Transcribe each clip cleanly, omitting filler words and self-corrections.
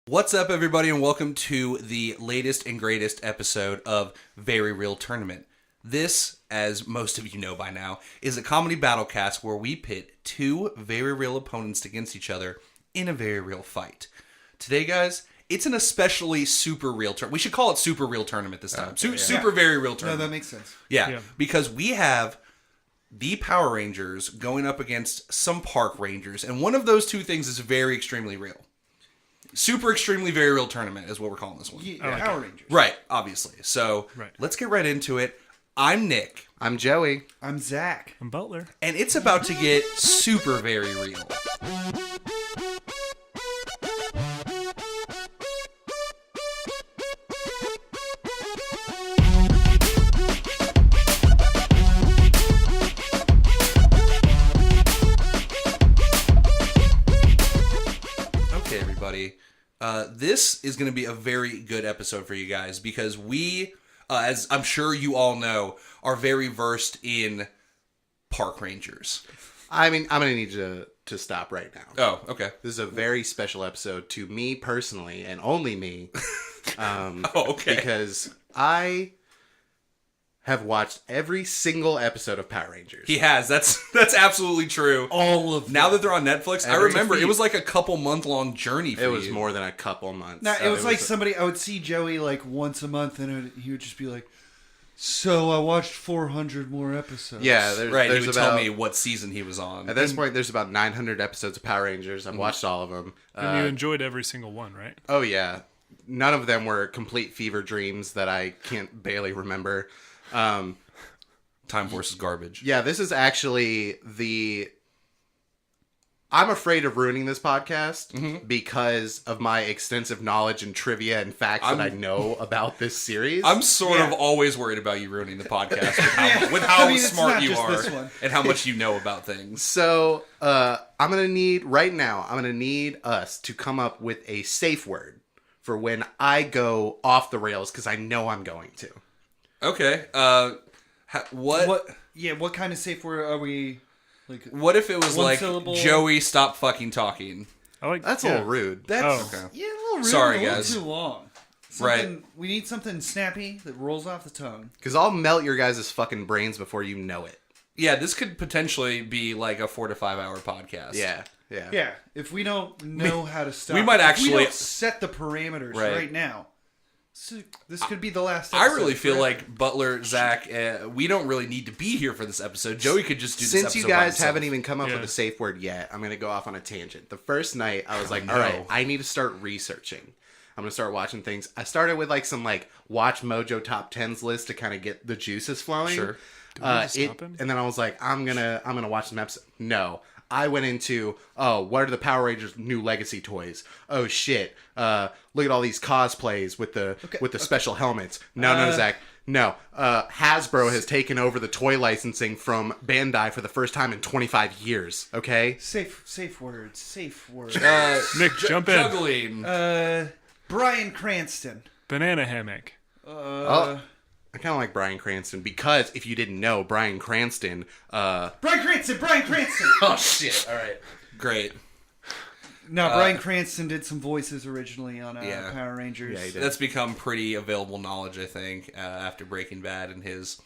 What's up, everybody, and welcome to the latest and greatest episode of Very Real Tournament. This, as most of you know by now, is a comedy battlecast where we pit two very real opponents against each other in a very real fight. Today, guys, it's an especially super real tournament. We should call it Super Real Tournament this time. Super Very Real Tournament. No, that makes sense. Yeah, because we have the Power Rangers going up against some Park Rangers, and one of those two things is very extremely real. Super extremely very real tournament is what we're calling this one. Yeah, Power Rangers. Right, obviously. So let's get right into it. I'm Nick. I'm Joey. I'm Zach. I'm Butler. And it's about to get super very real. Okay, everybody. This is going to be a very good episode for you guys because we, as I'm sure you all know, are very versed in Park Rangers. I mean, I'm going to need you to stop right now. Oh, okay. This is a very special episode to me personally, and only me. Okay. Because I have watched every single episode of Power Rangers. He has. That's absolutely true. All of them. Now that they're on Netflix, I Every remember feed. it was like a couple month-long journey for It you. was more than a couple months. Now, it was like somebody, I would see Joey like once a month and he would just be like, so I watched 400 more episodes. Yeah, Right, there's he would about, tell me what season he was on. At this point, there's about 900 episodes of Power Rangers. I've watched all of them. And you enjoyed every single one, right? Oh, yeah. None of them were complete fever dreams that I can't barely remember. Time Force is garbage. Yeah, this is actually I'm afraid of ruining this podcast because of my extensive knowledge and trivia and facts that I know about this series. I'm sort of always worried about you ruining the podcast with how I mean, it's smart not you just are this one. and how much you know about things. So, I'm going to need us to come up with a safe word for when I go off the rails because I know I'm going to. Okay. What kind of safe word are we? Like, What if it was one like, syllable? Joey, stop fucking talking? That's a little rude. That's Okay. a little rude. Sorry, and a little guys. too long. Right. We need something snappy that rolls off the tongue. Because I'll melt your guys' fucking brains before you know it. Yeah, this could potentially be like a 4 to 5 hour podcast. Yeah. Yeah, if we don't know how to stop, we might if actually- we don't set the parameters right now. So this could be the last episode. I really feel like Butler, Zach, we don't really need to be here for this episode. Joey could just do this Since episode you by guys himself. haven't even come up with a safe word yet, I'm going to go off on a tangent. The first night, I was like, all right, I need to start researching. I'm going to start watching things. I started with like some like Watch Mojo Top 10s list to kind of get the juices flowing. Sure. And then I was like, I'm gonna watch some episodes. No. I went into, what are the Power Rangers new legacy toys? Oh shit. Look at all these cosplays with the special helmets. No, Zach. No. Hasbro has taken over the toy licensing from Bandai for the first time in 25 years. Okay? safe words. Nick, jump in. Juggling. Bryan Cranston. Banana hammock. I kind of like Bryan Cranston because if you didn't know, Bryan Cranston. Bryan Cranston. Oh shit! All right. Great. No, Bryan Cranston did some voices originally on Yeah. Power Rangers. Yeah, he did. That's become pretty available knowledge, I think, after Breaking Bad and his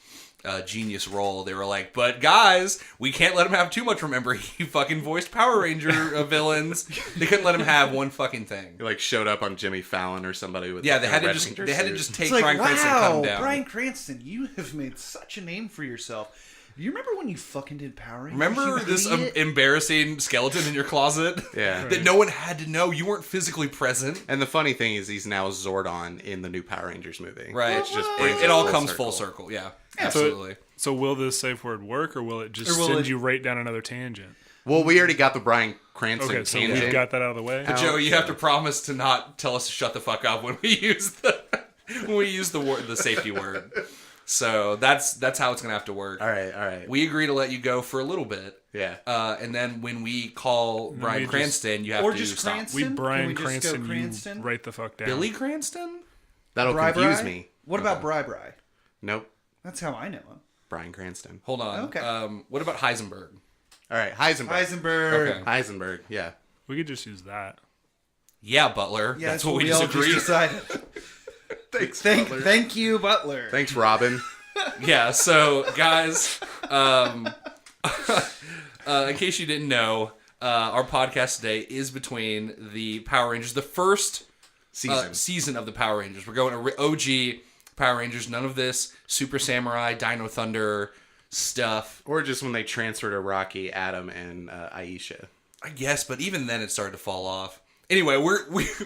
genius role. They were like, but guys, we can't let him have too much. Remember, he fucking voiced Power Ranger villains. They couldn't let him have one fucking thing. He like showed up on Jimmy Fallon or somebody with Yeah, they had to Red just Ranger they had to suit. just take It's like, Bryan Cranston and cut him wow, down. Bryan Cranston, you have made such a name for yourself. Do you remember when you fucking did Power Rangers? Remember you this idiot? embarrassing skeleton in your closet? Yeah. That no one had to know. You weren't physically present. And the funny thing is, he's now Zordon in the new Power Rangers movie. Right. Which just It, brings it all comes full circle. Yeah. Absolutely. So will this safe word work, or will it just send you right down another tangent? Well, we already got the Bryan Cranston Okay, so tangent. we've got that out of the way. But Joe, you have to promise to not tell us to shut the fuck up when we use the safety word. So that's how it's gonna have to work. All right. We agree to let you go for a little bit. Yeah. And then when we call Bryan we Cranston, you have Or to just stop. Cranston? We Can Bryan we just go Cranston, Cranston? you right the fuck down. Billy Cranston? That'll Bri confuse Bri? me. What about Bri Bri? Nope. That's how I know him. Bryan Cranston. Hold on. Okay. What about Heisenberg? All right, Heisenberg. Heisenberg. Okay. Heisenberg, yeah. We could just use that. Yeah, Butler. Yeah, that's what we all just agreed. decided. Thank you, Butler. Thanks, Robin. Yeah, so guys, in case you didn't know, our podcast today is between the Power Rangers, the first season of the Power Rangers. We're going to OG Power Rangers, none of this Super Samurai, Dino Thunder stuff. Or just when they transferred to Rocky, Adam, and Aisha. I guess, but even then it started to fall off. Anyway,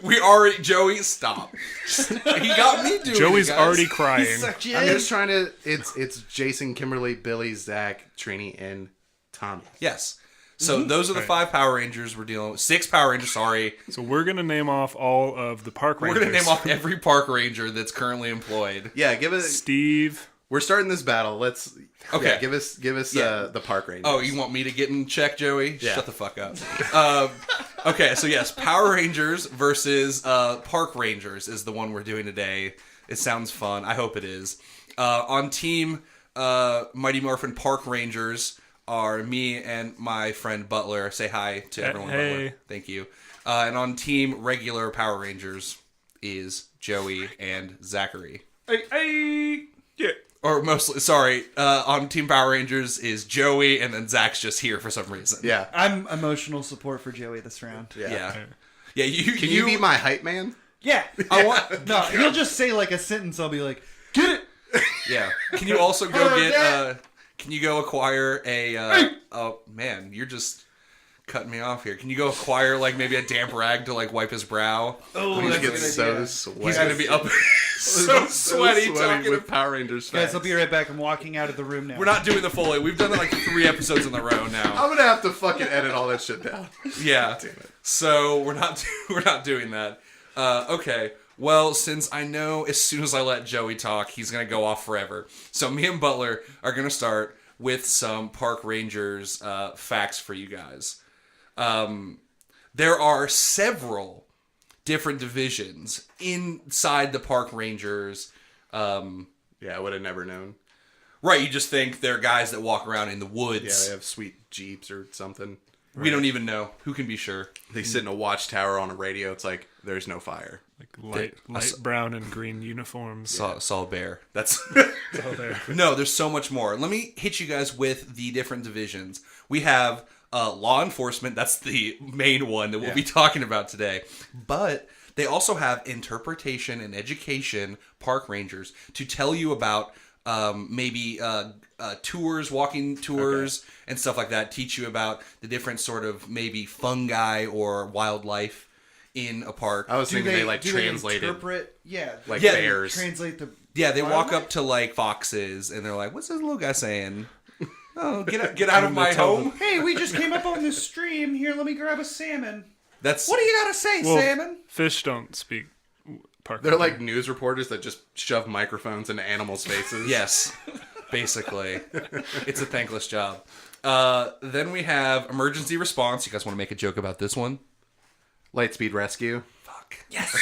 we already, Joey, stop. He got me doing Joey's it, guys. already crying. I'm just trying to. It's Jason, Kimberly, Billy, Zach, Trini, and Tommy. Yes. So those are the 5 Power Rangers we're dealing with. 6 Power Rangers, sorry. So we're going to name off all of the park rangers. We're going to name off every park ranger that's currently employed. Yeah, give us. Steve. We're starting this battle. Let's. Okay. Yeah, give us the park rangers. Oh, you want me to get in check, Joey? Yeah. Shut the fuck up. Okay, so yes, Power Rangers versus Park Rangers is the one we're doing today. It sounds fun. I hope it is. On Team Mighty Morphin Park Rangers are me and my friend Butler. Say hi to everyone, Hey. Butler. Thank you. And on Team Regular Power Rangers is Joey and Zachary. Hey. Yeah. Or mostly, sorry, on Team Power Rangers is Joey, and then Zach's just here for some reason. Yeah. I'm emotional support for Joey this round. Yeah. Yeah, Can you be my hype man? Yeah. I want. No, he'll just say like a sentence. I'll be like, get it. Yeah. Can you also go get, can you go acquire a, oh man, you're just cutting me off here. Can you go acquire like maybe a damp rag to like wipe his brow? Oh, He that's a gets good so idea. sweaty. He's going to be up so sweaty talking with Power Rangers Guys, fans. I'll be right back. I'm walking out of the room now. We're not doing the full 8. We've done like 3 episodes in a row now. I'm gonna have to fucking edit all that shit down. Yeah. Damn it. So we're not doing that. Okay. Well, since I know as soon as I let Joey talk, he's gonna go off forever. So me and Butler are gonna start with some Park Rangers facts for you guys. There are several different divisions inside the Park Rangers. Yeah, I would have never known. Right, you just think they're guys that walk around in the Yeah, woods. they have sweet Jeeps or something. We don't even know. Who can be sure? They sit in a watchtower on a radio. It's like, there's no fire. Like light brown and green uniforms. Saw a bear. That's Oh, there. no. There's so much more. Let me hit you guys with the different divisions. We have law enforcement. That's the main one that we'll be talking about today. But they also have interpretation and education park rangers to tell you about maybe tours, walking tours, and stuff like that. Teach you about the different sort of maybe fungi or wildlife in a park. I was thinking they like do translated interpret? Yeah. like Yeah, bears. Translate the. Yeah, they walk wildlife? up to like foxes and they're like, "What's this little guy saying?" Oh, get out of my home. Hey, we just came up on this stream. Here, let me grab a salmon. That's What do you gotta say, Well, salmon? Fish don't speak park. They're like news reporters that just shove microphones into animals' faces. yes, basically, it's a thankless job. Then we have emergency response. You guys want to make a joke about this one? Lightspeed rescue. Fuck yes.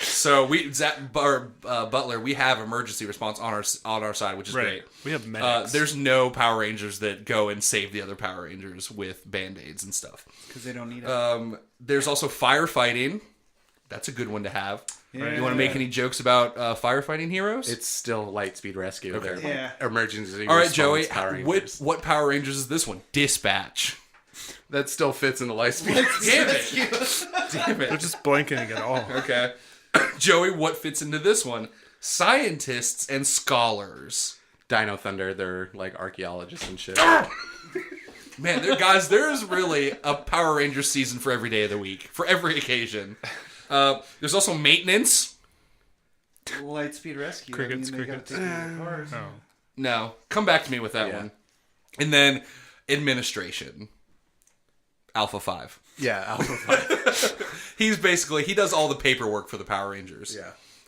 So Butler, we have emergency response on our side, which is Right. great. We have medics. There's no Power Rangers that go and save the other Power Rangers with Band-Aids and stuff. Because they don't need it. There's also firefighting. That's a good one to have. Yeah. You want to make any jokes about firefighting heroes? It's still Lightspeed rescue. Okay. They're Yeah. emergency All right, response Joey. Power Rangers. What Power Rangers is this one? Dispatch. That still fits into Lightspeed. Damn it! Damn They're it! just blanking it all. Okay, Joey. What fits into this one? Scientists and scholars. Dino Thunder. They're like archaeologists and shit. Man, guys, there is really a Power Ranger season for every day of the week, for every occasion. There's also maintenance. Lightspeed rescue. Crickets, they gotta crickets. take care of the cars. Oh. No, come back to me with that Yeah. one. And then administration. Alpha 5. Yeah, Alpha 5. He does all the paperwork for the Power Rangers.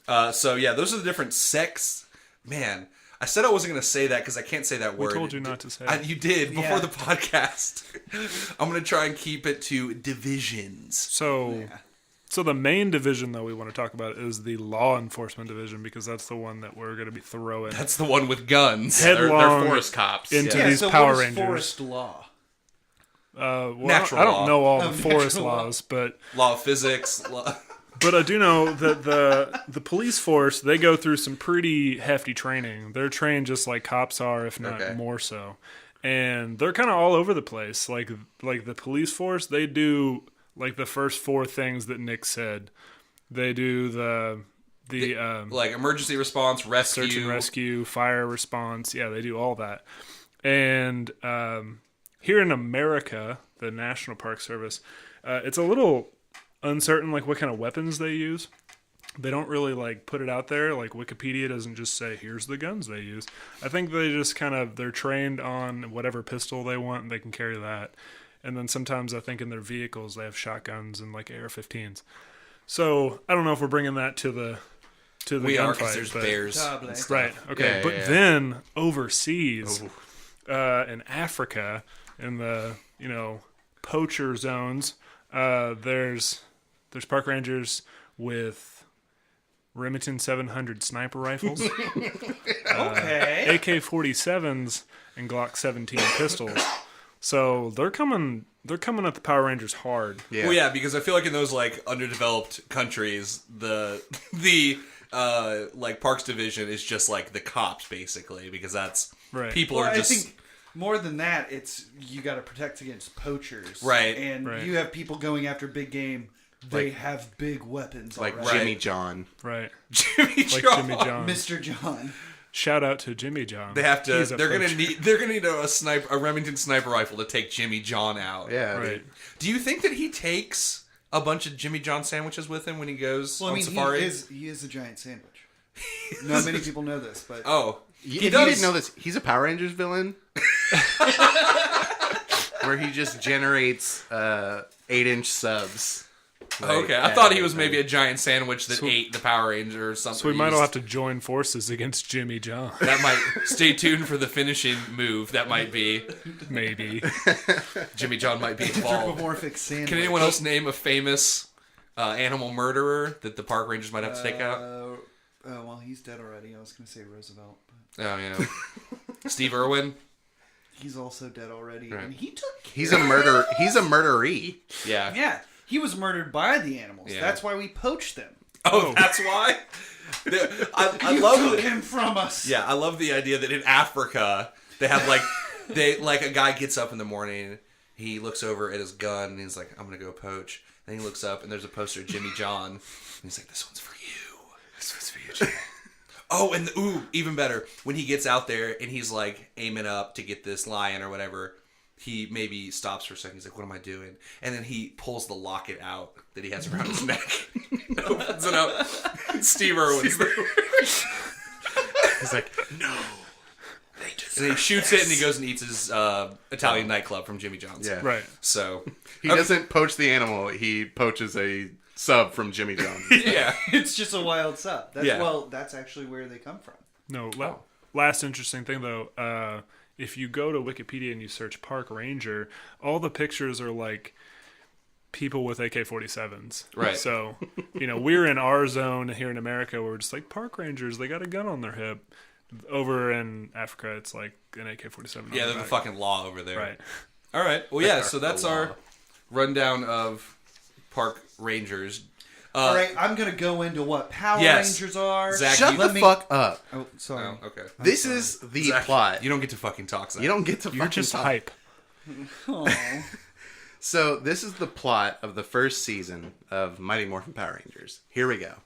Yeah. So yeah, those are the different sects. Man, I said I wasn't going to say that because I can't say that word. We told you not to say it. You did before Yeah. the podcast. I'm going to try and keep it to divisions. So the main division that we want to talk about is the law enforcement division because that's the one that we're going to be throwing That's the one with guns. Head- They're Headlong forest cops. into Yeah, these so Power what is Rangers. forest law? Natural I don't law. know all the natural forest law. laws, but Law of physics. But I do know that the police force, they go through some pretty hefty training. They're trained just like cops are, if not Okay. more so. And they're kind of all over the place. Like the police force, they do like the first 4 things that Nick said. They do the like emergency response, rescue. search and rescue, fire response. Yeah, they do all that. And here in America, the National Park Service, it's a little uncertain like what kind of weapons they use. They don't really like put it out there. Like Wikipedia doesn't just say here's the guns they use. I think they just they're trained on whatever pistol they want and they can carry that. And then sometimes I think in their vehicles they have shotguns and like AR-15s. So I don't know if we're bringing that to the We are, because gunfight, there's but- bears. Table. and stuff. Right. Okay. Yeah, but yeah. then overseas, in Africa, in the poacher zones, there's park rangers with Remington 700 sniper rifles, Okay. AK-47s, and Glock 17 pistols. So they're coming at the Power Rangers hard. Yeah. Well, yeah, because I feel like in those like underdeveloped countries, the like Parks Division is just like the cops basically, because that's Right. people Well, are I just think more than that, it's you got to protect against poachers, Right. And Right. you have people going after big game. They Like- have big weapons, Like already. Jimmy John. Right. Jimmy Like John. Jimmy John. Mr. John. Shout out to Jimmy John. They have to. He's a They're gonna poacher. need a Remington sniper rifle to take Jimmy John out. Yeah. Right. dude. Do you think that he takes a bunch of Jimmy John sandwiches with him when he goes Well, I on mean, safari? he is a giant sandwich. Not many people know this, but Oh, If he you does. didn't know this, he's a Power Rangers villain. Where he just generates 8-inch subs. Okay, I thought he was maybe a giant sandwich that ate the Power Ranger or something. So we might all have to join forces against Jimmy John. That might stay tuned for the finishing move. That might be Maybe. Jimmy John might be involved. anthropomorphic sandwich. Can anyone else name a famous animal murderer that the park rangers might have to take out? Well, he's dead already. I was going to say Roosevelt, but Oh yeah, Steve Irwin. he's also dead already. Right. And he took He's a murder. He's a murderee. Yeah. Yeah, he was murdered by the animals. Yeah. That's why we poached them. Oh, that's why. I You love took it. him from us. Yeah, I love the idea that in Africa they have like a guy gets up in the morning, he looks over at his gun and he's like, I'm gonna go poach. Then he looks up and there's a poster of Jimmy John and he's like, this one's for you. This one's for you, Jimmy. Oh, and even better, when he gets out there and he's like aiming up to get this lion or whatever, he maybe stops for a second. He's like, what am I doing? And then he pulls the locket out that he has around his neck, opens it up. And Steve Irwin's there. He's like, no. And he shoots it and he goes and eats his Italian nightclub from Jimmy John's. Yeah. Right. So, He doesn't poach the animal. He poaches a sub from Jimmy John. yeah. It's just a wild sub. That's, Yeah. Well, that's actually where they come from. No. Last interesting thing though, if you go to Wikipedia and you search Park Ranger, all the pictures are like people with AK-47s. Right. So, we're in our zone here in America where we're just like Park Rangers, they got a gun on their hip. Over in Africa, it's like an AK-47. on Yeah, their they're the back. fucking law over there. Right. All right. Well, yeah, so that's The law. our rundown of park rangers. All right, I'm going to go into what Power Yes. Rangers are. Zach, Shut you- the fuck up. Oh, sorry. Oh, okay. This is the Zach, plot. You don't get to fucking talk, Zach. You don't get to You're fucking just talk. hype. Oh. So this is the plot of the first season of Mighty Morphin Power Rangers. Here we go.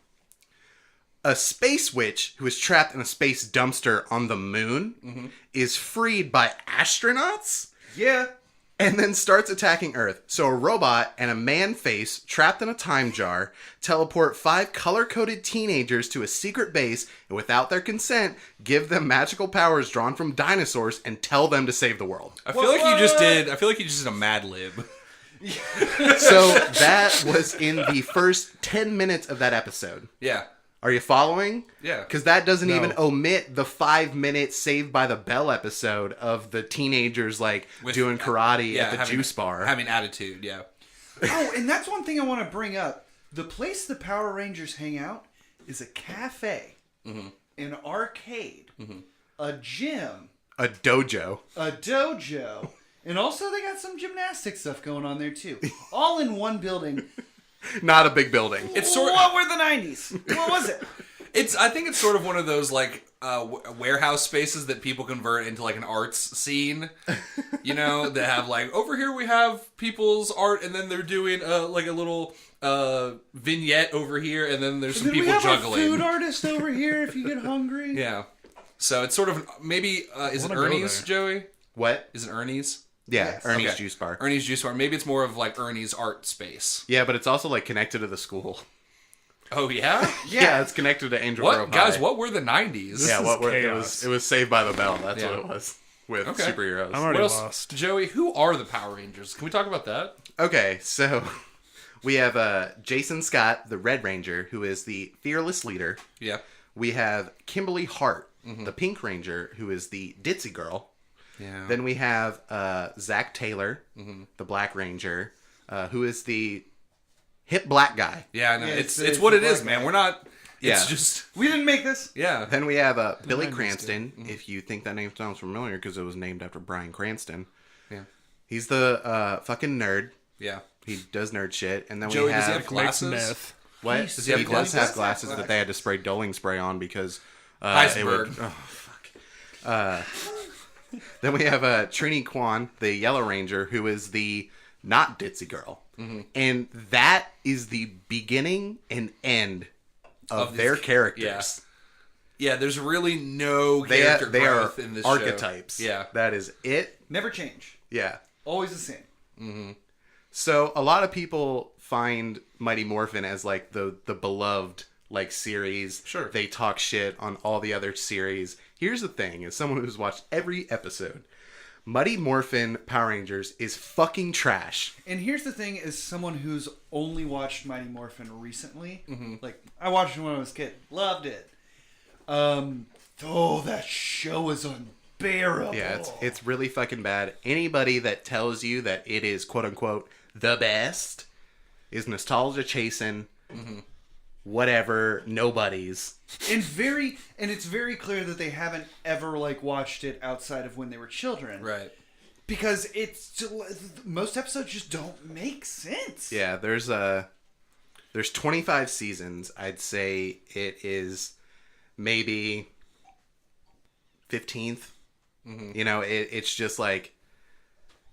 A space witch who is trapped in a space dumpster on the moon is freed by astronauts Yeah. and then starts attacking Earth. So a robot and a man face trapped in a time jar teleport 5 color-coded teenagers to a secret base and without their consent give them magical powers drawn from dinosaurs and tell them to save the world. I feel like you just did. I feel like you just did a Mad Lib. So that was in the first 10 minutes of that episode. Yeah. Are you following? Yeah. Because that doesn't No. even omit the 5-minute Saved by the Bell episode of the teenagers With- doing karate Yeah. at the having, juice bar. Having attitude. Yeah. Oh, and that's one thing I want to bring up. The place the Power Rangers hang out is a cafe, an arcade, a gym, a dojo. a dojo, And also, they got some gymnastic stuff going on there, too. All in one building. Not a big building. It's What were the 90s? What was it? I think it's sort of one of those like warehouse spaces that people convert into like an arts scene. You know, that have like over here we have people's art, and then they're doing like a little vignette over here, and then there's some people we have juggling. A food artist over here if you get hungry. Yeah. So it's sort of maybe is it wanna go Ernie's, there. Joey? What? Is it Ernie's? Yeah, Yes. Ernie's Okay. Juice Bar. Ernie's Juice Bar. Maybe it's more of like Ernie's art space. Yeah, but it's also like connected to the school. Oh yeah. Yeah, it's connected to Angel What Grove guys? High. What were the 90s? Yeah, is what were chaos. it was Saved by the Bell. That's Yeah. what it was with Okay. superheroes. I'm already What else? lost. Joey, who are the Power Rangers? Can we talk about that? Okay, so we have Jason Scott, the Red Ranger, who is the fearless leader. Yeah. We have Kimberly Hart, the Pink Ranger, who is the ditzy girl. Yeah. Then we have Zach Taylor, the Black Ranger, who is the hip black guy. Yeah, no, Yeah, it's it's what the it is, black man. guy. We're not. It's Yeah. just We didn't make this. yeah. Then we have Billy 90s, Cranston, if you think that name sounds familiar, because it was named after Bryan Cranston. Yeah. He's the fucking nerd. Yeah. He does nerd shit. And then Joey, we does he have... have glasses? Meth. What? Does he have does glasses? have glasses that they had to spray Doling spray on because... Heisenberg. oh, fuck. Then we have Trini Kwan, the Yellow Ranger, who is the not ditzy girl. And that is the beginning and end of these- their characters. Yeah. There's really no They, character they are growth in this archetypes. show. Yeah. That is it. Never change. Yeah. Always the same. So a lot of people find Mighty Morphin as like the beloved like series. Sure. They talk shit on all the other series. Here's the thing, as someone who's watched every episode, Mighty Morphin Power Rangers is fucking trash. And here's the thing: as someone who's only watched Mighty Morphin recently, like I watched it when I was a kid, loved it. Oh, that show is unbearable. Yeah, it's really fucking bad. Anybody that tells you that it is quote unquote the best is nostalgia chasing. Whatever, nobody's. and it's very clear that they haven't ever like watched it outside of when they were children, Right. Because most episodes just don't make sense. Yeah, there's 25 seasons. I'd say it is maybe 15th. You know, it's just like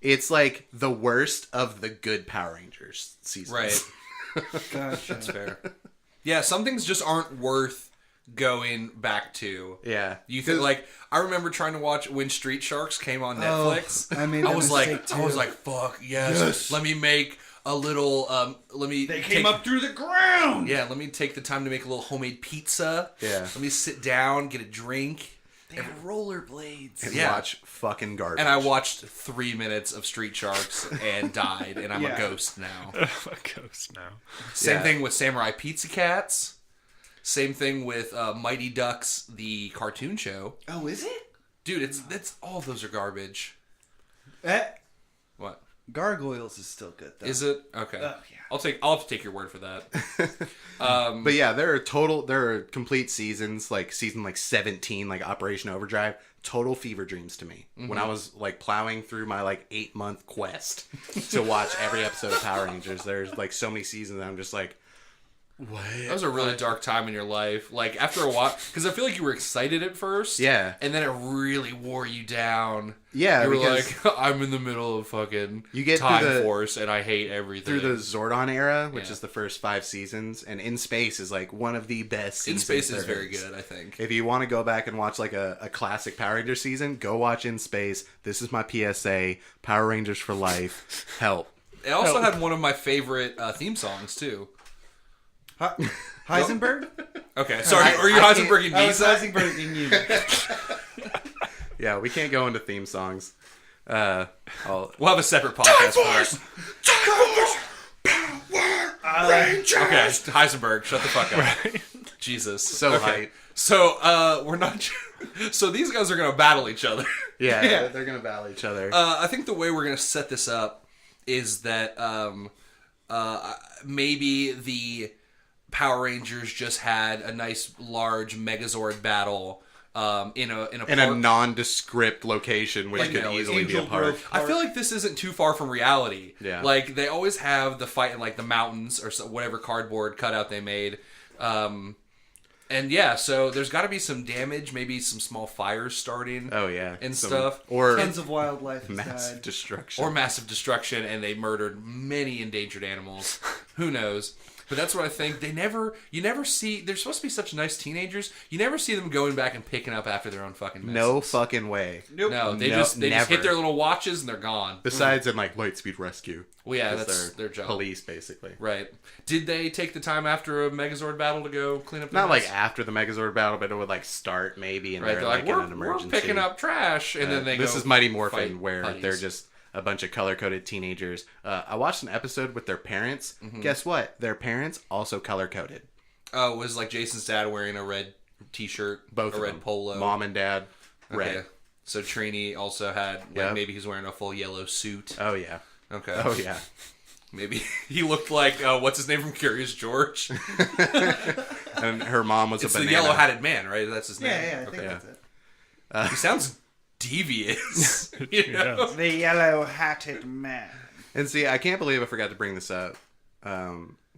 it's like the worst of the good Power Rangers seasons. Right. Gotcha. That's fair. Yeah, some things just aren't worth going back to. Yeah. You think like I remember trying to watch when Street Sharks came on Oh, Netflix. I made that mistake, I was too. like, fuck yes. Let me make a little. They came up through the ground. Yeah, let me take the time to make a little homemade pizza. Yeah. Let me sit down, get a drink, They have rollerblades. And Yeah. watch fucking garbage. and I watched 3 minutes of Street Sharks and died, and I'm Yeah. a ghost now. A ghost now. Same Yeah. thing with Samurai Pizza Cats. Same thing with Mighty Ducks, the cartoon show. Oh, is it? Dude, it's all of those are garbage. What? Gargoyles is still good though. Is it? Okay. Oh, yeah. I'll have to take your word for that. But yeah, there are complete seasons, like season like 17, like Operation Overdrive, total fever dreams to me. When I was like plowing through my like 8-month quest to watch every episode of Power Rangers, there's like so many seasons that I'm just like, what? That was a really dark time in your life. Like after a while, because I feel like you were excited at first. Yeah. And then it really wore you down. Yeah, You were because like, I'm in the middle of fucking You get Time through the- Force, and I hate everything. through the Zordon era, which Yeah. is the first 5 seasons, and In Space is like one of the best In seasons Space is there very good, I think. If you want to go back and watch like a classic Power Rangers season, go watch In Space. This is my PSA. Power Rangers for life. Help. It also had one of my favorite theme songs too. Heisenberg? Okay, sorry. Are you I can't- Heisenberg and I was Misa? Heisenberg and you. Yeah, we can't go into theme songs. I'll, We'll have a separate podcast for it. Okay, Heisenberg, shut the fuck up. Jesus. So okay. hype. So we're not. So these guys are gonna battle each other. yeah, they're gonna battle each other. I think the way we're gonna set this up is that maybe the Power Rangers just had a nice large Megazord battle, in a in park. a nondescript location, which could easily be a Angel park. Grove. I feel like this isn't too far from reality. Yeah. Like, they always have the fight in, like, the mountains or whatever cardboard cutout they made. And yeah, so there's got to be some damage, maybe some small fires starting. Oh yeah, and stuff. or Tons of wildlife has massive died. destruction, Or massive destruction, and they murdered many endangered animals. Who knows? But that's what I think. You never see, they're supposed to be such nice teenagers. You never see them going back and picking up after their own fucking messes. no fucking way. Nope. No, they No, just never. hit their little watches and they're gone. Besides in like Lightspeed Rescue. Well, yeah, 'Cause that's they're their job. Police, basically. Right. Did they take the time after a Megazord battle to go clean up the Not mess? like after the Megazord battle, but it would like start maybe, and Right, they're they're like in an we're emergency. picking up trash, and then they This go is Mighty fight Morphin, where putties. they're just a bunch of color-coded teenagers. I watched an episode with their parents. Mm-hmm. Guess what? Their parents also color-coded. Oh, was like Jason's dad wearing a red T-shirt, Both a of red them. polo, Mom and dad, Okay. red. So Trini also had like Yep. maybe he's wearing a full yellow suit. Oh yeah. Okay. Oh yeah. Maybe he looked like what's his name from Curious George? And her mom was It's a the banana. yellow-hatted man, right? That's his name. Yeah, I think Okay. that's it. He sounds devious. you He know? does. The yellow-hatted man. And see, I can't believe I forgot to bring this up.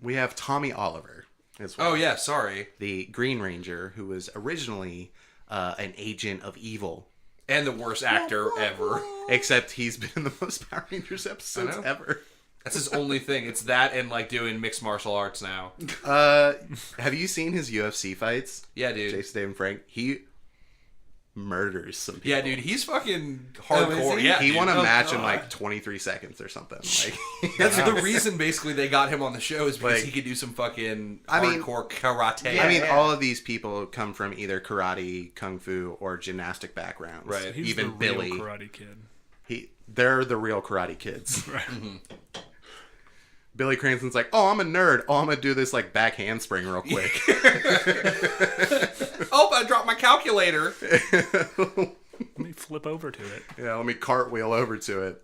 We have Tommy Oliver as well. Oh yeah, sorry. The Green Ranger, who was originally an agent of evil. And the worst actor ever. Except he's been in the most Power Rangers episodes I know. ever. That's his only thing. It's that and like doing mixed martial arts now. Have you seen his UFC fights? Yeah, dude. Jason David Frank. He murders some people. Yeah, dude. He's fucking is hardcore. he? Yeah, He dude. won a Oh, match in God. like 23 seconds or something. Like, That's the reason, basically, they got him on the show is because Like, he could do some fucking I mean- hardcore karate. Yeah. I mean, all of these people come from either karate, kung fu, or gymnastic backgrounds. Right. He's Even the Billy. real Karate Kid. They're the real karate kids. Right. Billy Cranston's like, oh, I'm a nerd. Oh, I'm going to do this like back handspring real quick. Oh, I dropped my calculator. Let me flip over to it. Yeah, let me cartwheel over to it.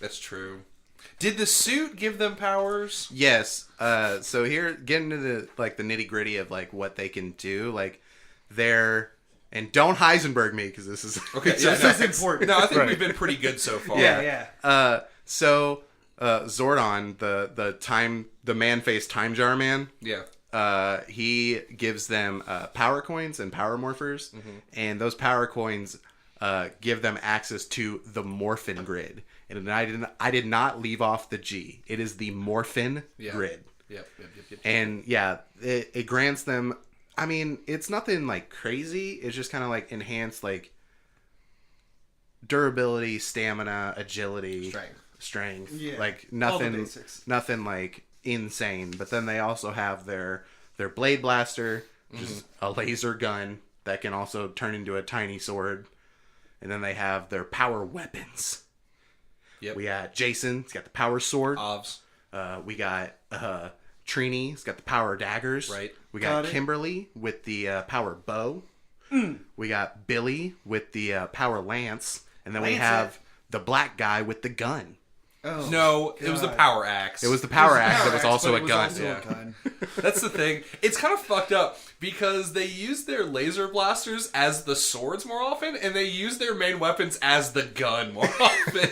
That's true. Did the suit give them powers? Yes. So here, getting into the like the nitty gritty of like what they can do, like they're and don't Heisenberg me because this is Okay, this yeah, is- no. This is important. No, I think Right. we've been pretty good so far. Yeah. So Zordon, the man-faced time jar man, Yeah. he gives them power coins and power morphers, and those power coins give them access to the Morphin grid. And I did not leave off the G. It is the Morphin Yeah. grid. Yep. And yeah, it grants them. I mean, it's nothing like crazy. It's just kind of like enhanced like durability, stamina, agility, strength. Yeah. Like All the nothing, basics. nothing like insane. But then they also have their blade blaster, which is a laser gun that can also turn into a tiny sword. And then they have their power weapons. Yep. We got Jason. He's got the power sword. Ovs. We got Trini. He's got the power daggers. Right. We got Got it. Kimberly with the power bow. We got Billy with the power lance. And then we Lance have it. the black guy with the gun. Oh, No, it was the God. power axe. It was the power It was a axe power that was axe, also but a it was gun. also a gun. That's the thing. It's kind of fucked up because they use their laser blasters as the swords more often, and they use their main weapons as the gun more often.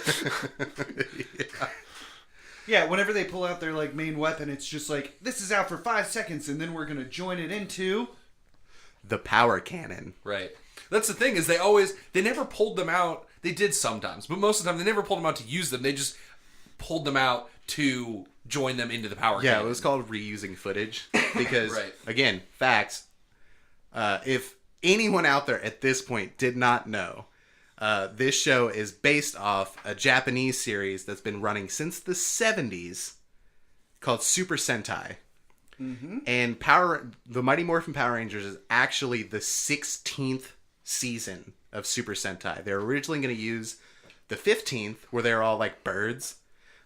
Yeah, whenever they pull out their like main weapon, it's just like this is out for 5 seconds, and then we're gonna join it into. The power cannon. Right. That's the thing is they never pulled them out. They did sometimes, but most of the time they never pulled them out to use them. They just pulled them out to join them into the power Yeah, cannon. it was called reusing footage. Because, Right. again, facts. If anyone out there at this point did not know, this show is based off a Japanese series that's been running since the 70s called Super Sentai. And the Mighty Morphin Power Rangers is actually the 16th season of Super Sentai. They're originally going to use the 15th, where they're all like birds.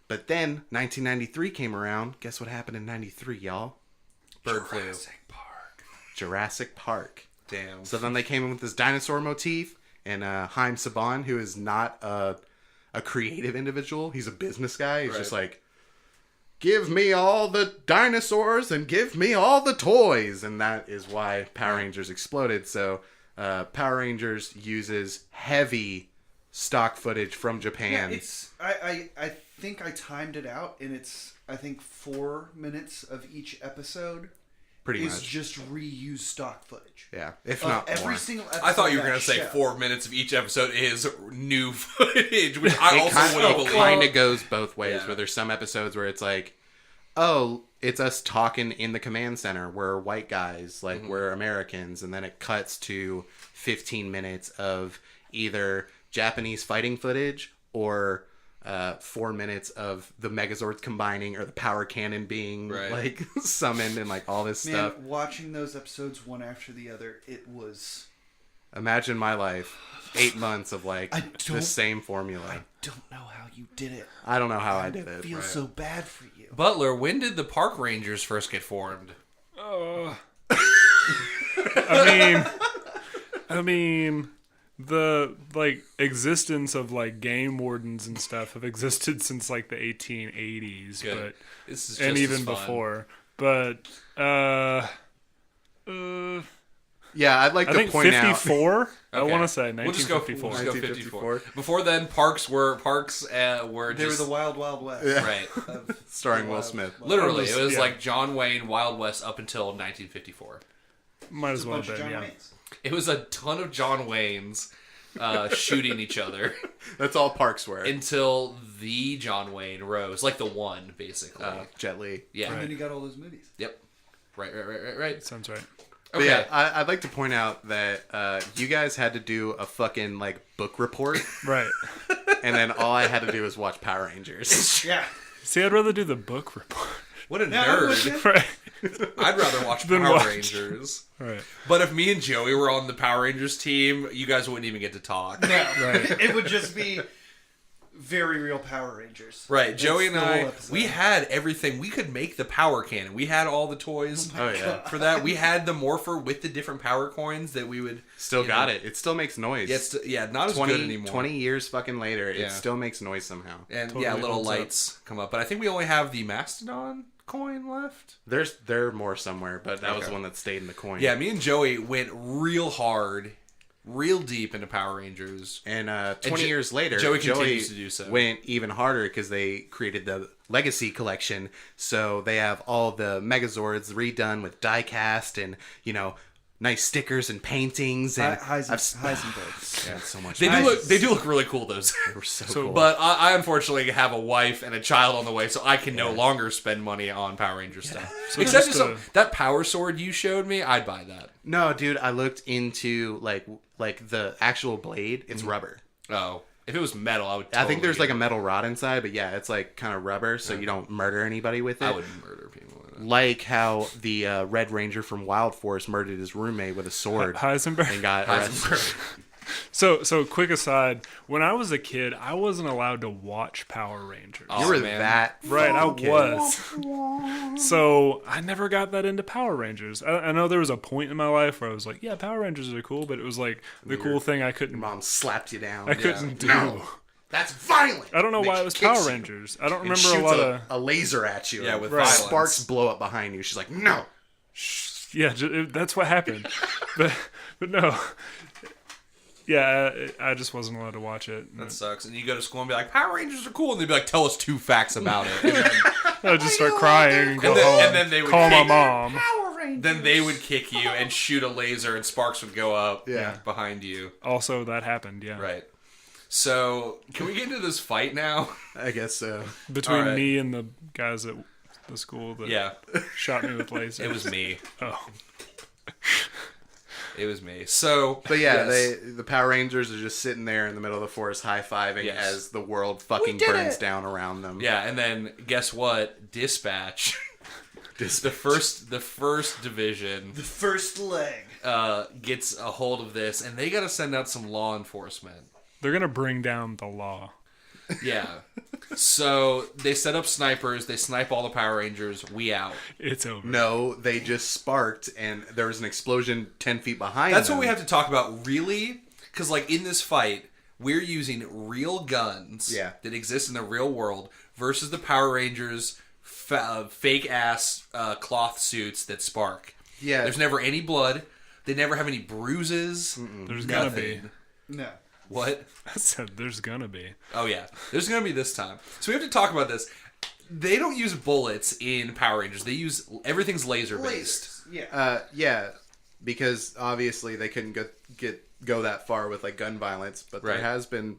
But then 1993 came around. Guess what happened in 93, y'all? Bird flu. Jurassic Park. Damn. So then they came in with this dinosaur motif, and Haim Saban, who is not a creative individual, he's a business guy. He's just like, give me all the dinosaurs and give me all the toys, and that is why Power Rangers exploded. So Power Rangers uses heavy stock footage from Yeah, Japan. I think I timed it out, and it's I think 4 minutes of each episode Pretty is much. just reused stock footage. Yeah, if Of not every more. single episode. I thought you were of going that to say show. 4 minutes of each episode is new footage, which I also would have believed. kind of goes both ways. Yeah. Where there's some episodes where it's like, oh, it's us talking in the command center. We're white guys, like we're Americans, and then it cuts to 15 minutes of either Japanese fighting footage or 4 minutes of the Megazords combining or the power cannon being like summoned and like all this Man, stuff. watching those episodes one after the other, it was. Imagine my life, 8 months of like the don't- same formula. I don't know how you did it. I don't know how I did I it. feel so bad for you. Butler, when did the Park Rangers first get formed? I mean, the like existence of like game wardens and stuff have existed since like the 1880s, Good. but This is and just even as fun. before. But Yeah, I'd like I to think point out. 54. I Okay. want to say We'll just go 1954. 1954. Before then, parks were They were just the Wild Wild West. right. Of Starring the Will Wild Smith. Wild Literally, it was Yeah. like John Wayne Wild West up until 1954. Might West. as A well bunch of been, John yeah. Waynes. It was a ton of John Waynes shooting each other That's all parks were. until the John Wayne rose, like the one, basically. Jet Li. Yeah. And then you got all those movies. Yep. Right. Sounds right. But Okay. yeah, I'd like to point out that you guys had to do a fucking like book report, Right. and then all I had to do was watch Power Rangers. Yeah. See, I'd rather do the book report. What a Now, I'm with nerd. you. Right. I'd rather watch Then Power watch. Rangers. Right. But if me and Joey were on the Power Rangers team, you guys wouldn't even get to talk. No. Right. It would just be very real Power Rangers. Right, That's Joey and the whole I, episode. we had everything. We could make the power cannon. We had all the toys Oh yeah, for that. We had the morpher with the different power coins that we would... still you got know, it. It still makes noise. not as 20, good anymore. 20 years fucking later, Yeah. it still makes noise somehow. And Totally yeah, little holds up. lights come up. But I think we only have the Mastodon coin left. There are more somewhere, but that was Okay. the one that stayed in the coin. Yeah, me and Joey went real hard, real deep into Power Rangers. And 20 years later, Joey continues to do so. went even harder because they created the Legacy Collection. So they have all the Megazords redone with die-cast and, nice stickers and paintings. And Heisenberg. yeah, so much. They do look really cool, those. They were so cool. But I unfortunately have a wife and a child on the way, so I can no longer spend money on Power Ranger stuff. So Except just, for that power sword you showed me, I'd buy that. No, dude, I looked into like the actual blade. It's rubber. Oh, if it was metal, I would. I think there's totally like a get metal rod inside, but yeah, it's like kind of rubber, so you don't murder anybody with it. it. I would murder people with it. Like how the Red Ranger from Wild Force murdered his roommate with a sword Heisenberg. and got arrested. Heisenberg. So quick aside, when I was a kid, I wasn't allowed to watch Power Rangers. You were man. that Right, I kid. was. So I never got that into Power Rangers. I know there was a point in my life where I was like, yeah, Power Rangers are cool, but it was like the cool thing I couldn't Mom slapped you down. I couldn't do. No, that's violent. I don't know And why then it was she kicks Power you Rangers. I don't and remember a shoots lot of a laser at you. Yeah, with Right. violence. sparks blow up behind you. She's like, no. yeah. That's what happened. but no. Yeah, I just wasn't allowed to watch it. That sucks. And you go to school and be like, Power Rangers are cool, and they'd be like, tell us 2 facts about it. And then, I'd just start crying and go And then- home. and then they would call my kick- mom. then they would kick you and shoot a laser, and sparks would go up Yeah. behind you. Also, that happened. Yeah, Right. So, can we get into this fight now? I guess so. between All right. me and the guys at the school that Yeah, shot me with lasers. it was me. Oh, It was me. So, But yeah, yes. the Power Rangers are just sitting there in the middle of the forest high-fiving Yes. as the world fucking burns down around them. Yeah, and then guess what? Dispatch. The first division The first leg. gets a hold of this, and they got to send out some law enforcement. they're gonna bring down the law. Yeah. So they set up snipers. They snipe all the Power Rangers. We out. It's over. No, they just sparked, and there was an explosion 10 feet behind That's them. what we have to talk about, really, because like in this fight, we're using real guns that exist in the real world versus the Power Rangers fake ass cloth suits that spark. Yeah. There's never any blood. They never have any bruises. There's gonna be. No. What? I said there's gonna be. Oh yeah, there's gonna be this time. So we have to talk about this. They don't use bullets in Power Rangers. They use everything's laser based. Yeah. Yeah, because obviously they couldn't go that far with like gun violence, but Right. there has been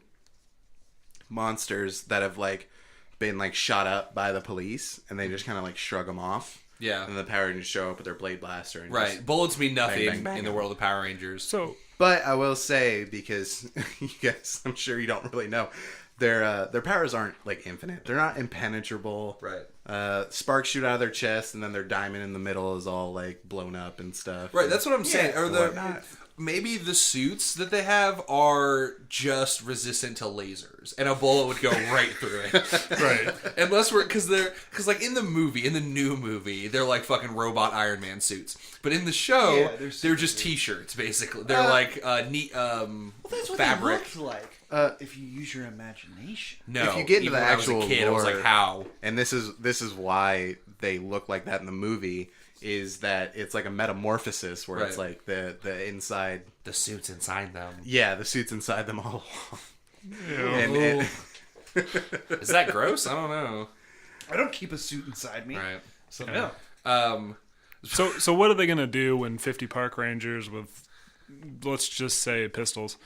monsters that have like been like shot up by the police, and they just kind of like shrug them off. Yeah. And the Power Rangers show up with their blade blaster. And Right. just- Bullets mean nothing bang, bang, in the bang. world of Power Rangers. So But I will say, because you guys, I'm sure you don't really know, their powers aren't like infinite. They're not impenetrable. Right. Sparks shoot out of their chest, and then their diamond in the middle is all like blown up and stuff. Right. That's what I'm saying. Or the whatnot. maybe the suits that they have are just resistant to lasers, and a bullet would go right through it. right. Unless because like in the new movie, they're like fucking robot Iron Man suits. But in the show, Yeah, they're just T-shirts basically. They're like neat Well, that's what fabric. they looked like. If you use your imagination. No, If you get into even the when I was actual a kid, I was like, lore- how? And this is why they look like that in the movie, is that it's like a metamorphosis where it's Right. like the inside. The suits inside them. Yeah, the suit's inside them all along. And Is that gross? I don't know. I don't keep a suit inside me. Right. So no. So what are they gonna do when 50 park rangers with, let's just say, pistols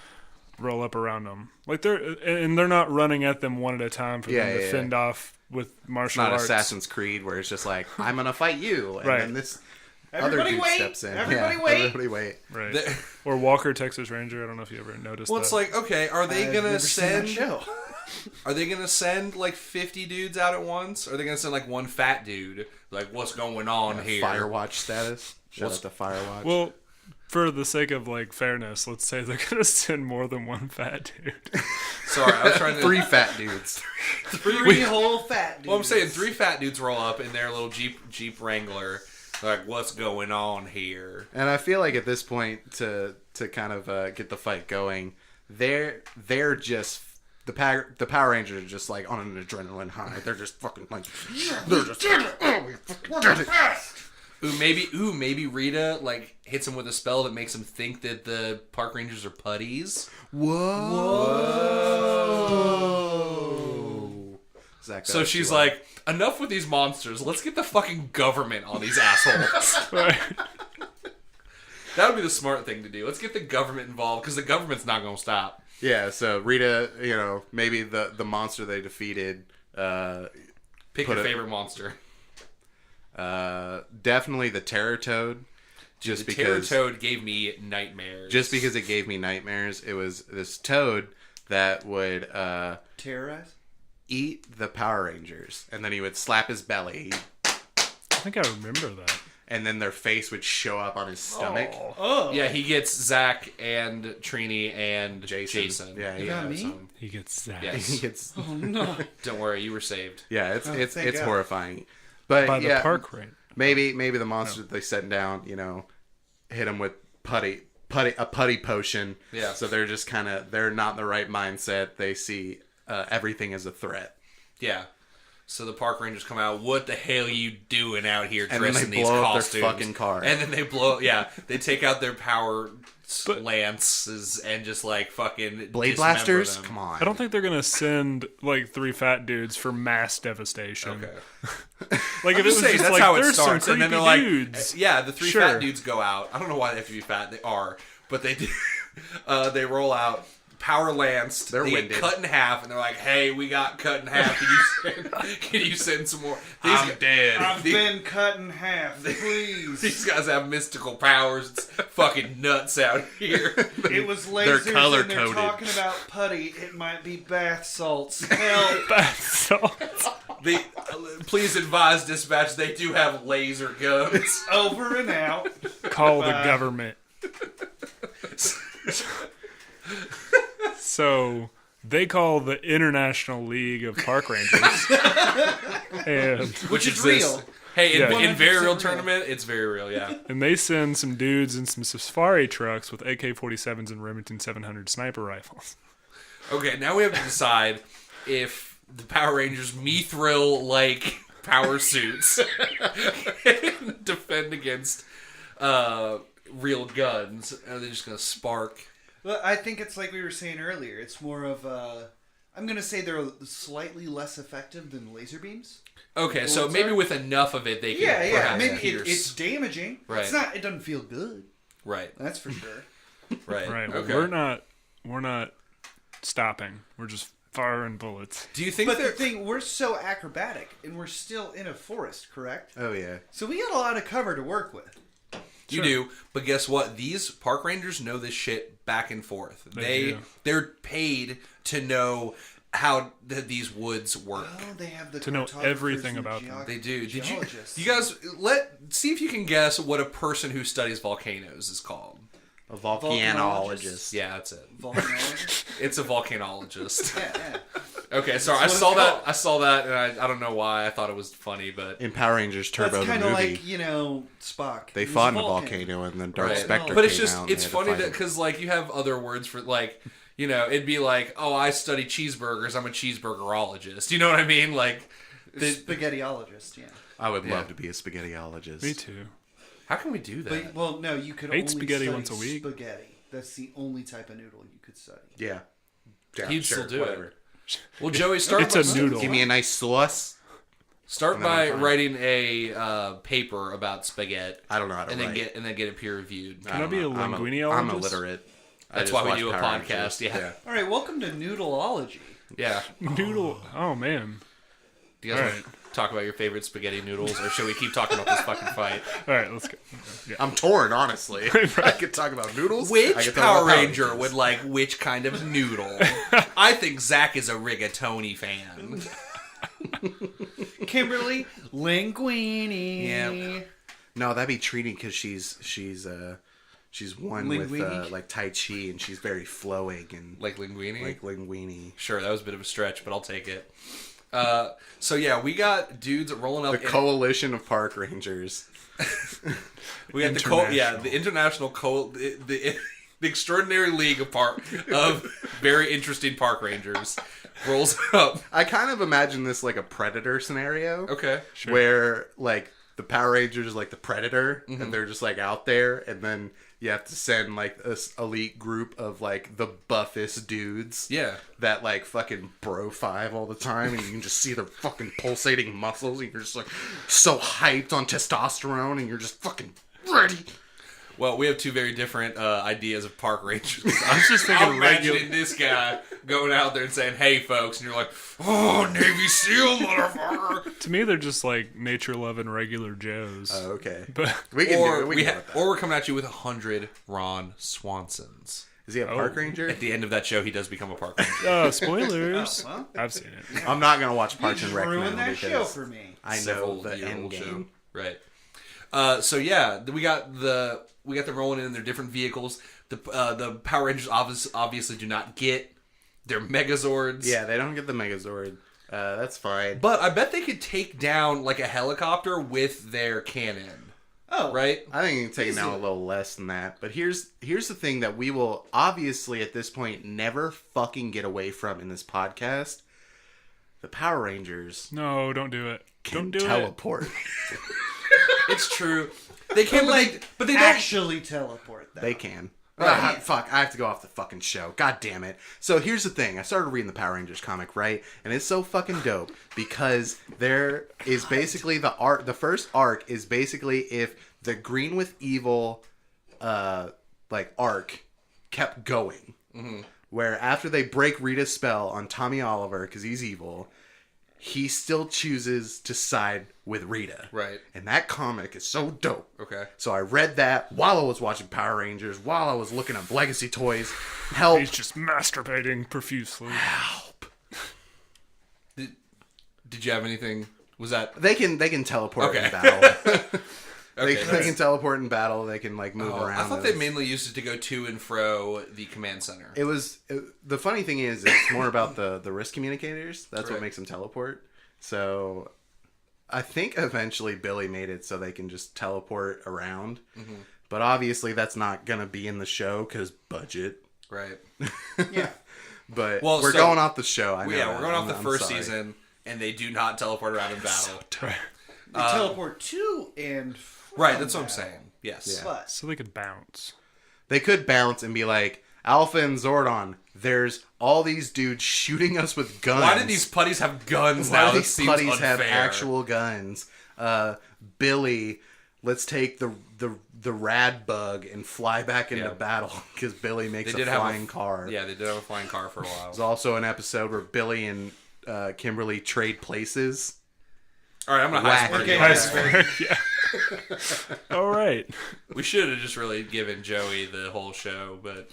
roll up around them? Like they're not running at them one at a time for them to fend off with martial not arts. Assassin's Creed where it's just like, I'm gonna fight you, and Right. then this Everybody other dude wait! steps in. Everybody Yeah, wait! Everybody wait. Right. They- Or Walker Texas Ranger. I don't know if you ever noticed Well, that. it's like, okay, are they I've gonna never seen that send? show. Are they gonna send like 50 dudes out at once? Or are they gonna send like one fat dude? Like, what's going on here? Firewatch status. Shout What's- out to Firewatch. well, for the sake of like fairness, let's say they're gonna send more than one fat dude. Sorry, I was trying to. 3 fat dudes. Three whole fat dudes. Well, I'm saying 3 fat dudes roll up in their little Jeep Wrangler. Like, what's going on here? And I feel like at this point, to kind of get the fight going, they're just the Power Rangers are just like on an adrenaline high. They're just fucking like they're just Maybe Rita like hits him with a spell that makes him think that the park rangers are putties. whoa. Zach, So she's like, enough with these monsters. Let's get the fucking government on these assholes. Right. That would be the smart thing to do. Let's get the government involved because the government's not going to stop. yeah. So Rita, maybe the monster they defeated. Pick Put your it- favorite monster. Definitely the Terror Toad. Just The because Terror Toad gave me nightmares. Just because it gave me nightmares. It was this toad that would Terrorize? eat the Power Rangers, and then he would slap his belly, I think I remember that. and then their face would show up on his stomach. Oh. Yeah, he gets Zach and Trini and Jason. Yeah, You yeah. got me? So, He gets that. yes. It's Oh, no. Don't worry, you were saved. yeah, it's thank God. horrifying. But By the yeah, park rate. maybe the monster that they set down, hit him with a putty potion. Yeah. So they're just they're not in the right mindset. They see everything as a threat. Yeah. So the park rangers come out. What the hell are you doing out here And then dressed they in these blow up their costumes? fucking car. And then they blow. Yeah, they take out their power lances and just like fucking Blade dismember blasters? them. Come on. I don't think they're gonna send like 3 fat dudes for mass devastation. Okay. Like if it I'm was just saying, just that's like how it there's starts, some and then creepy they're like, dudes. yeah, the 3 Sure. fat dudes go out. I don't know why they have to be fat. They are, but they do. They roll out. Power lanced. They're they winded. get cut in half, and they're like, "Hey, we got cut in half. Can you send some more?" I'm dead. I've been cut in half. Please. These guys have mystical powers. It's fucking nuts out here. It was lasers and color-coded. they're talking about putty. It might be bath salts. Help. Please advise dispatch. They do have laser guns. Over and out. Call the government. So they call the International League of Park Rangers, and Which is real. Hey, Yeah. in very 100% real real. tournament, it's very real. Yeah. they send some dudes in some safari trucks with AK-47s and Remington 700 sniper rifles. Okay, now we have to decide if the Power Rangers Mithril like power suits defend against real guns, and they're just gonna spark. Well, I think it's like we were saying earlier. It's more of I'm going to say they're slightly less effective than laser beams. Okay, so maybe with enough of it, they can perhaps maybe pierce. it's damaging. Right. It's not. It doesn't feel good. Right. That's for sure. Right. Right. Okay. We're not stopping. We're just firing bullets. Do you think But the thing, we're so acrobatic, and we're still in a forest, correct? Oh yeah. So we got a lot of cover to work with. You do, but guess what? These park rangers know this shit back and forth. They're paid to know how these woods work. Oh, they have the To know cartographers everything and about them. They do. Did you geologists. guys see if you can guess what a person who studies volcanoes is called? A volcanologist. Yeah, that's it. Volcanologist? It's a volcanologist. Yeah. Okay, sorry. I what it's saw that. called. I saw that, and I don't know why. I thought it was funny, but In Power Rangers Turbo, That's the kind movie, of like, Spock. they He was fought in a Vulcan. volcano, and then Dark right. Spectre But it's came just out and it's they had to funny fight him. because like you have other words for like it'd be like, oh, I study cheeseburgers. I'm a cheeseburgerologist. You know what I mean? Like, Spaghettiologist, yeah. I would love to be a spaghettiologist. Me too. how can we do that? But, well, no, you could I eat only spaghetti study once a week. Spaghetti. That's the only type of noodle you could study. Yeah. He'd sure, still do whatever. it. Well, Joey, start. It's a noodle. Give me a nice sauce. Start And then by I'm fine. writing a paper about spaghetti. I don't know how to and then write. get it peer reviewed. Can I be a I'm linguineologist? illiterate. That's I just why we watch do a Power podcast. Rangers. Yeah. All right, welcome to Noodleology. Yeah. Noodle. Oh man. Do you guys All want to talk about your favorite spaghetti noodles, or should we keep talking about this fucking fight? All right, let's go. Yeah. I'm torn, honestly. I could talk about noodles. I Which could talk Power about Ranger Rangers. would like which kind of noodle? I think Zach is a rigatoni fan. Kimberly Linguini. Yeah. No, that'd be Trini because she's one with Linguini? like Tai Chi, and she's very flowing and Like linguine? like linguini. Sure, that was a bit of a stretch, but I'll take it. So yeah, we got dudes rolling up. The coalition of park rangers. We got the international the extraordinary league of very interesting park rangers rolls up. I kind of imagine this like a Predator scenario. Okay, Where like the Power Rangers is like the Predator, Mm-hmm. and they're just like out there, and then you have to send like this elite group of like the buffest dudes. yeah. That like fucking bro five all the time, and you can just see their fucking pulsating muscles, and you're just like so hyped on testosterone, and you're just fucking ready. Well, we have two very different ideas of park rangers. I was just thinking I'm imagining this guy going out there and saying, "Hey, folks," and you're like, "Oh, Navy SEAL, motherfucker!" To me, they're just like nature-loving regular Joes. Oh, okay. But We can do Or it. We can go with that. or we're coming at you with 100 Ron Swansons. Is he a park ranger? At the end of that show, he does become a park ranger. spoilers. Oh, well. I've seen it. I'm not gonna watch You Parks just and Rec ruined now that show because for me. I know Several the year end old show. game. Right. So yeah, we got them rolling in their different vehicles. The Power Rangers obviously do not get their Megazords. Yeah, they don't get the Megazord. That's fine. But I bet they could take down like a helicopter with their cannon. Oh, Right? I think you can take it down a little less than that. But here's the thing that we will obviously at this point never fucking get away from in this podcast. The Power Rangers No, don't do it. can Don't do it. teleport. It's true. They can, but they don't. actually teleport them. They can. Fuck, I have to go off the fucking show. God damn it. So here's the thing. I started reading the Power Rangers comic, right? And it's so fucking dope because there is basically the first arc is basically if the Green with Evil arc kept going. Mm-hmm. Where after they break Rita's spell on Tommy Oliver because he's evil, he still chooses to side with Rita. Right. And that comic is so dope. Okay. So I read that while I was watching Power Rangers, while I was looking at Legacy toys. Help. He's just masturbating profusely. Help. Did you have anything? Was that They can teleport Okay. in battle. okay? They can teleport in battle. They can move Oh, around. I thought they mainly used it to go to and fro the command center. The funny thing is, it's more about the risk communicators. That's Right. what makes them teleport. So I think eventually Billy made it so they can just teleport around. Mm-hmm. But obviously that's not going to be in the show because budget. Right. Yeah. But Well, we're so- going off the show. I know Yeah, that. we're going off the I'm first sorry. season, and they do not teleport around in battle. They teleport to and from Right, that's what I'm battle. saying. Yes. Yeah. But So they could bounce. They could bounce and be like, Alpha and Zordon, there's all these dudes shooting us with guns. Why did these putties have guns Why now? do This these seems putties unfair. have actual guns? Billy, let's take the rad bug and fly back into Yeah. battle because Billy makes They a did have flying car. Yeah, they did have a flying car for a while. There's also an episode where Billy and Kimberly trade places. All right, I'm gonna Whack. Heisenberg. Okay, it. Heisenberg. Yeah. All right. We should have just really given Joey the whole show, but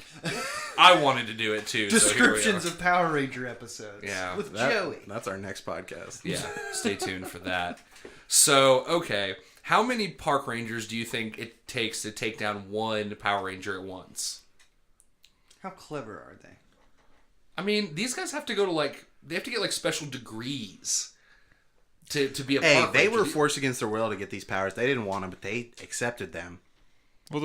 I wanted to do it too. descriptions so here of Power Ranger episodes. Yeah, With That- Joey. That's our next podcast. we are. Yeah, stay tuned for that. So, okay, how many park rangers do you think it takes to take down one Power Ranger at once? How clever are they? I mean, these guys have to go to they have to get special degrees to be a Hey, park they ranger. were forced against their will to get these powers. They didn't want them, but they accepted them. Well,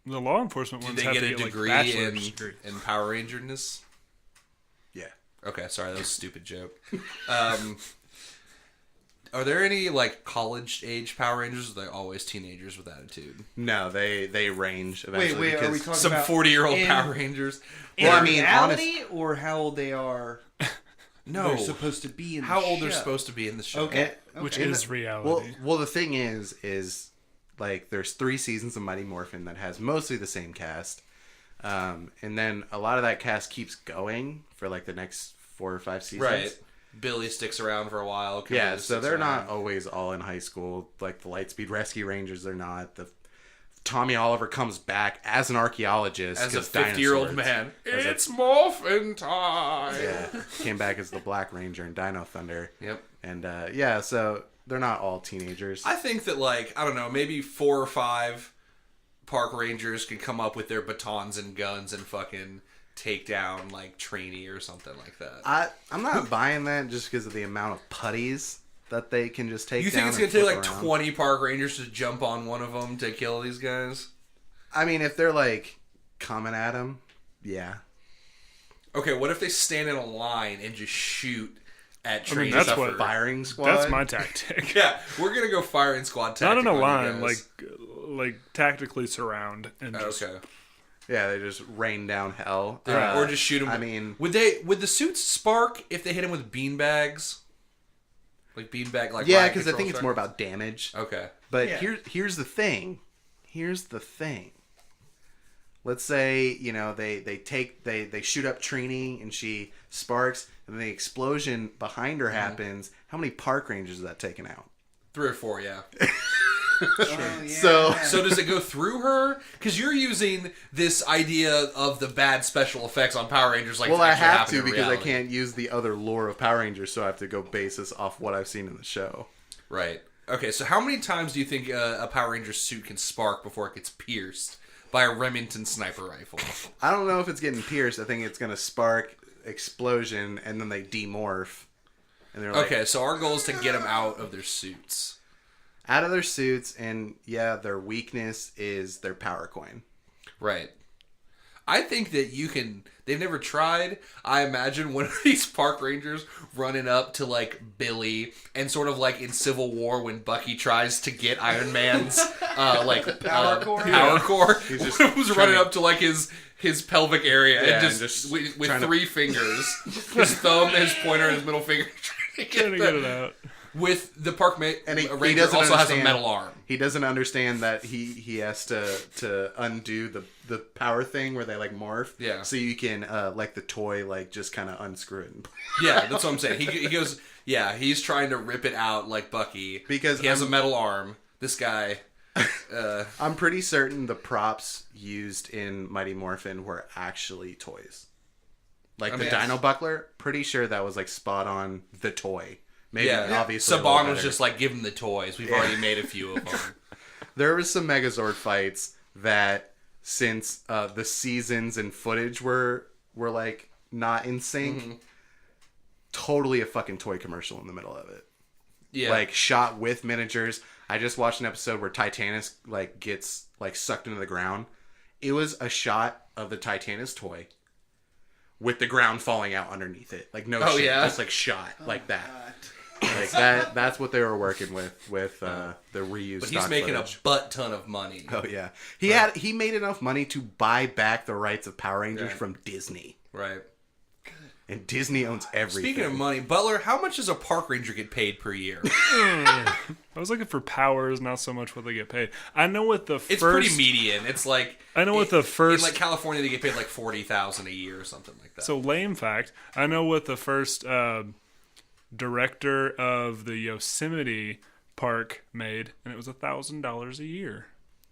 the law enforcement Did ones they have get to a get degree bachelor's degree. in Power Rangerness? Yeah. Okay, sorry, that was a stupid joke. Are there any college age Power Rangers? Or are they always teenagers with attitude? No, they range eventually. Wait, are we because talking Some about 40-year-old in- Power Rangers. in Well, I mean, reality, or how old they are? No, They're supposed to be in how the old they're show. supposed to be in the show. Okay. Which okay. is reality. Well, the thing is there's 3 seasons of Mighty Morphin that has mostly the same cast, and then a lot of that cast keeps going for the next 4 or 5 seasons. Right. Billy sticks around for a while. Yeah, Kimberly so sticks they're around. not always all in high school. Like the Lightspeed Rescue Rangers, they're not. The Tommy Oliver comes back as an archaeologist As a 'cause 50-year-old dinosaurs. man. As a- It's morphin' time. Yeah, came back as the Black Ranger in Dino Thunder. Yep. And yeah, so they're not all teenagers. I think that I don't know, maybe 4 or 5 park rangers could come up with their batons and guns and fucking take down trainee or something like that. I'm not buying that just because of the amount of putties that they can just take. You think down it's and gonna take flip around. 20 park rangers to jump on one of them to kill these guys? I mean, if they're coming at them, yeah. Okay, what if they stand in a line and just shoot at trainees? that's up what- for- Firing squad. That's my tactic. Yeah, we're gonna go firing squad tactic. Not in a on you line, guys. like tactically surround and just Okay. Yeah, they just rain down hell. Or just shoot them. I mean, would the suits spark if they hit him with beanbags? Beanbag, yeah, riot because I control think it's strike? more about damage. Okay. But Yeah. here's the thing. Here's the thing. Let's say they shoot up Trini and she sparks, and then the explosion behind her happens. How many park rangers is that taking out? 3 or 4, yeah. Oh, yeah. So does it go through her? Because you're using this idea of the bad special effects on Power Rangers. Well, to I actually have happen to in because I reality. can't use the other lore of Power Rangers, so I have to go base this off what I've seen in the show. Right. Okay, so how many times do you think a Power Ranger suit can spark before it gets pierced by a Remington sniper rifle? I don't know if it's getting pierced. I think it's going to spark, explosion, and then they demorph. And they're Okay, so our goal is to get them out of their suits. out of their suits, and yeah, their weakness is their power coin. Right. I think that you can... They've never tried. I imagine one of these park rangers running up to, Billy, and sort of in Civil War when Bucky tries to get Iron Man's, Power core? Power core. He's just was trying running to- up to, his pelvic area Yeah, and and just just with trying to- 3 fingers, his thumb, his pointer, and his middle finger, trying trying to get it out. With the park And he ranger doesn't also has a understand- metal arm. He doesn't understand that he has to undo the power thing where they morph. Yeah. So you can the toy just kind of unscrew it. Yeah, that's what I'm saying. He goes, yeah, he's trying to rip it out like Bucky Because he has I'm- a metal arm. This guy, I'm pretty certain the props used in Mighty Morphin were actually toys. The mean, Dino Buckler, pretty sure that was spot on the toy. Maybe yeah, obviously a Saban little was better. just give him the toys. We've already made a few of them. There was some Megazord fights that, since the seasons and footage were not in sync, totally a fucking toy commercial in the middle of it. Yeah, Shot with miniatures. I just watched an episode where Titanus gets sucked into the ground. It was a shot of the Titanus toy with the ground falling out underneath it. No Oh, shit. yeah? Just shot like that. Like that's what they were working with the reused. But he's stock making footage. a butt ton of money. Oh yeah, he made enough money to buy back the rights of Power Rangers from Disney, Right. and Disney owns everything. Speaking of money, Butler, how much does a park ranger get paid per year? I was looking for powers, not so much what they get paid. I know what the It's first. pretty median. It's like I know what the first. in like California they get paid like $40,000 a year or something like that. So lame fact. I know what the first director of the Yosemite Park made, and it was $1,000 a year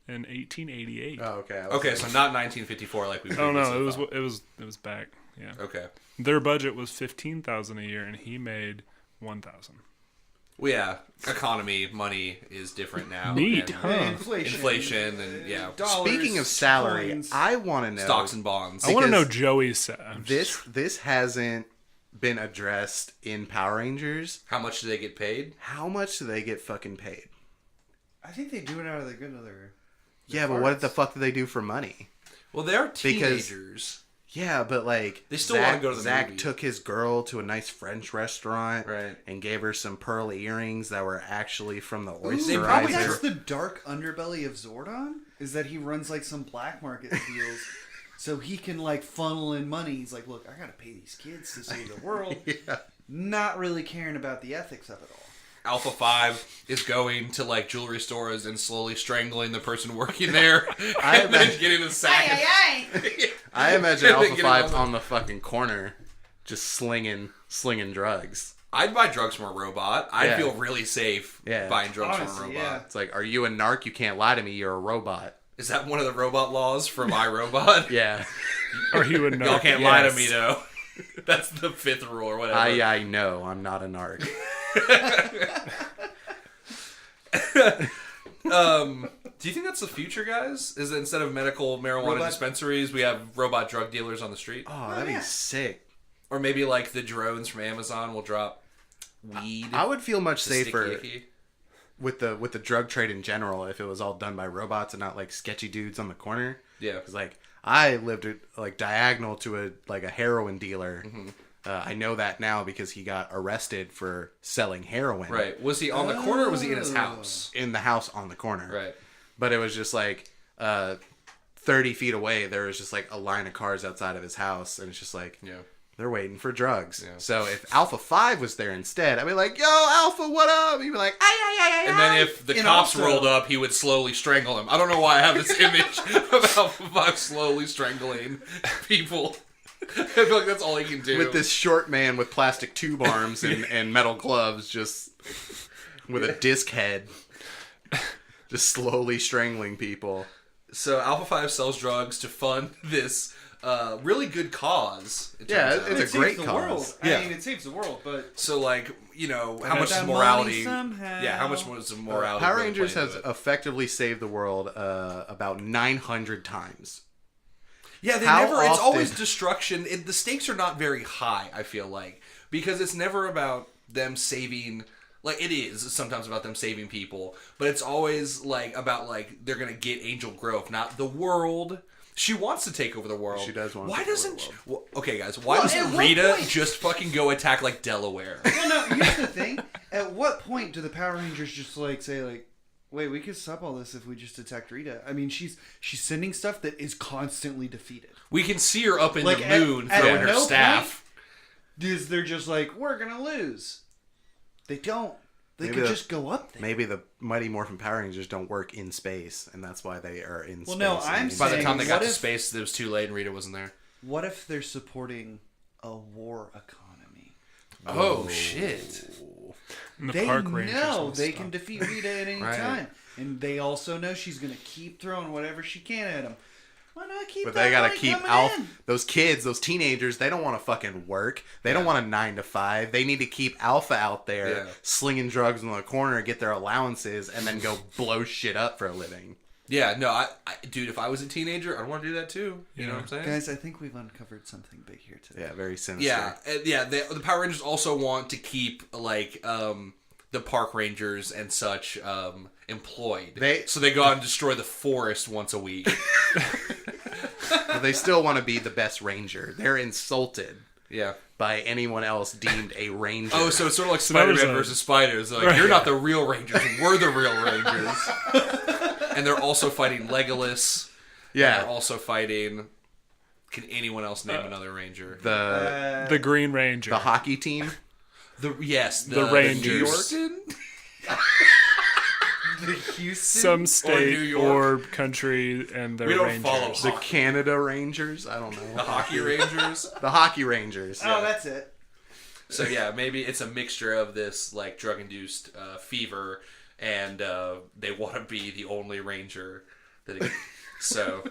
in 1888. Oh, okay. Okay, so not 1954 like we. Oh no, previously it thought. was back. Yeah. Okay. Their budget was $15,000 a year, and he made $1,000. Well, yeah, economy, money is different now. Neat, and huh? Inflation. and yeah, Dollars, Speaking of salary, coins. I want to know stocks and bonds. I want to know Because Joey's. this hasn't been addressed in Power Rangers. How much do they get paid? How much do they get fucking paid? I think they do it out of the good of their. Yeah, but what the fuck do they do for money? Well, they're Because- teenagers. Yeah, but like They still wanna go to the Zach movies. took his girl to a nice French restaurant, Right. and gave her some pearl earrings that were actually from the They Oysterizer. probably That's the dark underbelly of Zordon. Is that he runs like some black market deals, so he can like funnel in money. He's like, look, I gotta pay these kids to save the world. Yeah. Not really caring about the ethics of it all. Alpha 5 is going to like jewelry stores and slowly strangling the person working there, and then getting a sack. I imagine And then Alpha get 5 on the- on the fucking corner, just slinging drugs. I'd buy drugs from a robot. I'd Yeah. feel really safe Yeah. buying drugs from a Honestly, robot. yeah. It's like, are you a narc? You can't lie to me. You're a robot. Is that one of the robot laws from iRobot? Yeah. Or he would know. Y'all can't lie to me though. That's the 5th rule or whatever. I know. I'm not a narc. Do you think that's the future, guys? Is that instead of medical marijuana Robot- dispensaries, we have robot drug dealers on the street? Oh, that'd be sick. Or maybe like the drones from Amazon will drop weed. I would feel much to stick safer icky. with the drug trade in general if it was all done by robots and not like sketchy dudes on the corner. Yeah. Because like I lived like diagonal to a heroin dealer. Mm-hmm. I know that now because he got arrested for selling heroin. Right. Was he on the corner or was he in his house? In the house on the corner. Right. But it was just like 30 feet away. There was just like a line of cars outside of his house, and it's just like Yeah. they're waiting for drugs. Yeah. So if Alpha 5 was there instead, I'd be like, "Yo, Alpha, what up?" He'd be like, "Ay, ay, ay, ay, And then ay." if the And cops also- rolled up, he would slowly strangle him. I don't know why I have this image of Alpha 5 slowly strangling people. I feel like that's all he can do. with this short man with plastic tube arms and metal gloves, just with a disc head, just slowly strangling people. So Alpha 5 sells drugs to fund this really good cause. it Yeah, turns out. it's a It great saves the cause. world. Yeah. I mean, it saves the world, but So, like, you know, how Get much is that morality? money somehow. Yeah, how much was the morality? Power really Rangers play has into it? effectively saved the world about 900 times. Yeah, they how never. It's often- always destruction. The stakes are not very high. I feel like because it's never about them saving. Like it is sometimes about them saving people, but it's always like about like they're gonna get Angel Grove, not the world. She wants to take over the world. She does want to Why take over doesn't? the world. Well, okay, guys. Why Well, at doesn't what Rita point- just fucking go attack like Delaware? well, no. Here's the thing: at what point do the Power Rangers just like say like, "Wait, we could stop all this if we just attacked Rita"? I mean, she's sending stuff that is constantly defeated. We can see her up in Like, the at- moon at throwing her no staff. Is they're just like, we're gonna lose? They don't. They Maybe could the- just go up there. Maybe the Mighty Morphin Power Rangers don't work in space, and that's why they are in Well, space. no, I'm and- By the saying, time they got what to if- space, it was too late, and Rita wasn't there. What if they're supporting a war economy? Oh shit! And the They park rangers know will they stop. can defeat Rita at any Right. time, and they also know she's gonna keep throwing whatever she can at them. Why not keep? But that they gotta money keep coming Alpha. in? Those kids, those teenagers, they don't want to fucking work. They don't want a 9 to 5. They need to keep Alpha out there Yeah. slinging drugs in the corner, get their allowances, and then go blow shit up for a living. Yeah, no, I dude, if I was a teenager, I'd want to do that too. You know what I'm saying? Guys, I think we've uncovered something big here today. Yeah, very sinister. Yeah, yeah. The Power Rangers also want to keep like the park rangers and such employed. So they go out and destroy the forest once a week. But they still want to be the best ranger. They're insulted Yeah. by anyone else deemed a ranger. Oh, so it's sort of like that was Spider-Man a- versus spiders. Like, Right. you're not the real Rangers. We're the real Rangers. And they're also fighting Legolas. yeah. They're also fighting... Can anyone else name another Ranger? The Green Ranger. The hockey team. The The Rangers. Houston? The Houston. Some New state York. or country and their We don't Rangers. follow The Canada Rangers. I don't the know. Hockey Rangers. The hockey Rangers. Oh, that's it. So yeah, maybe it's a mixture of this like drug-induced fever, and they want to be the only Ranger. So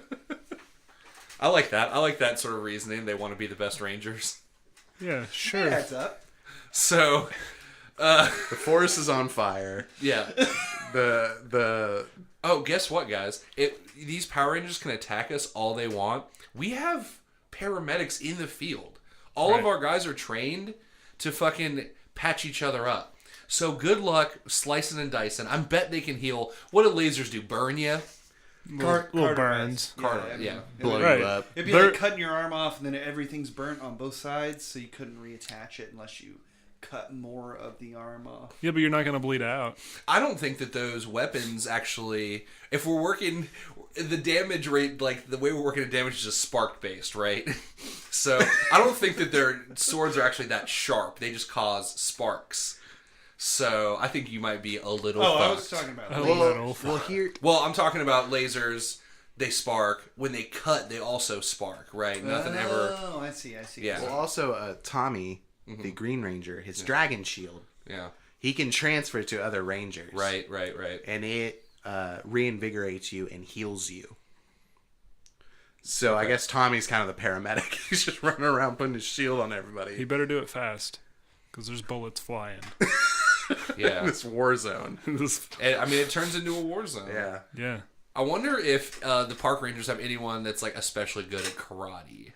I like that. I like that sort of reasoning. They want to be the best Rangers. Yeah, sure. That's up. So The forest is on fire. yeah. The Oh, guess what, guys? These Power Rangers can attack us all they want. We have paramedics in the field. All of Right. our guys are trained to fucking patch each other up. So good luck slicing and dicing. I bet they can heal. What do lasers do? Burn you? Little burns. Carter, yeah. blow Right. you up. It'd be They're- like cutting your arm off, and then everything's burnt on both sides, so you couldn't reattach it unless you cut more of the arm off. Yeah, but you're not going to bleed out. I don't think that those weapons actually, if we're working, the damage rate, like the way we're working at damage is just spark based, right? So I don't think that their swords are actually that sharp. They just cause sparks. So I think you might be a little Oh, I fucked. was talking about. Oh, laser. little Well, here. Well, I'm talking about lasers. They spark. When they cut, they also spark, right? Nothing ever. Oh, I see. Yeah. Well, also Tommy, the Green Ranger, his dragon shield. Yeah. He can transfer to other Rangers. Right. And it reinvigorates you and heals you. So I guess Tommy's kind of the paramedic. He's just running around putting his shield on everybody. You better do it fast, because there's bullets flying. Yeah. This war zone. And, I mean, it turns into a war zone. Yeah. Yeah. I wonder if the park rangers have anyone that's like especially good at karate.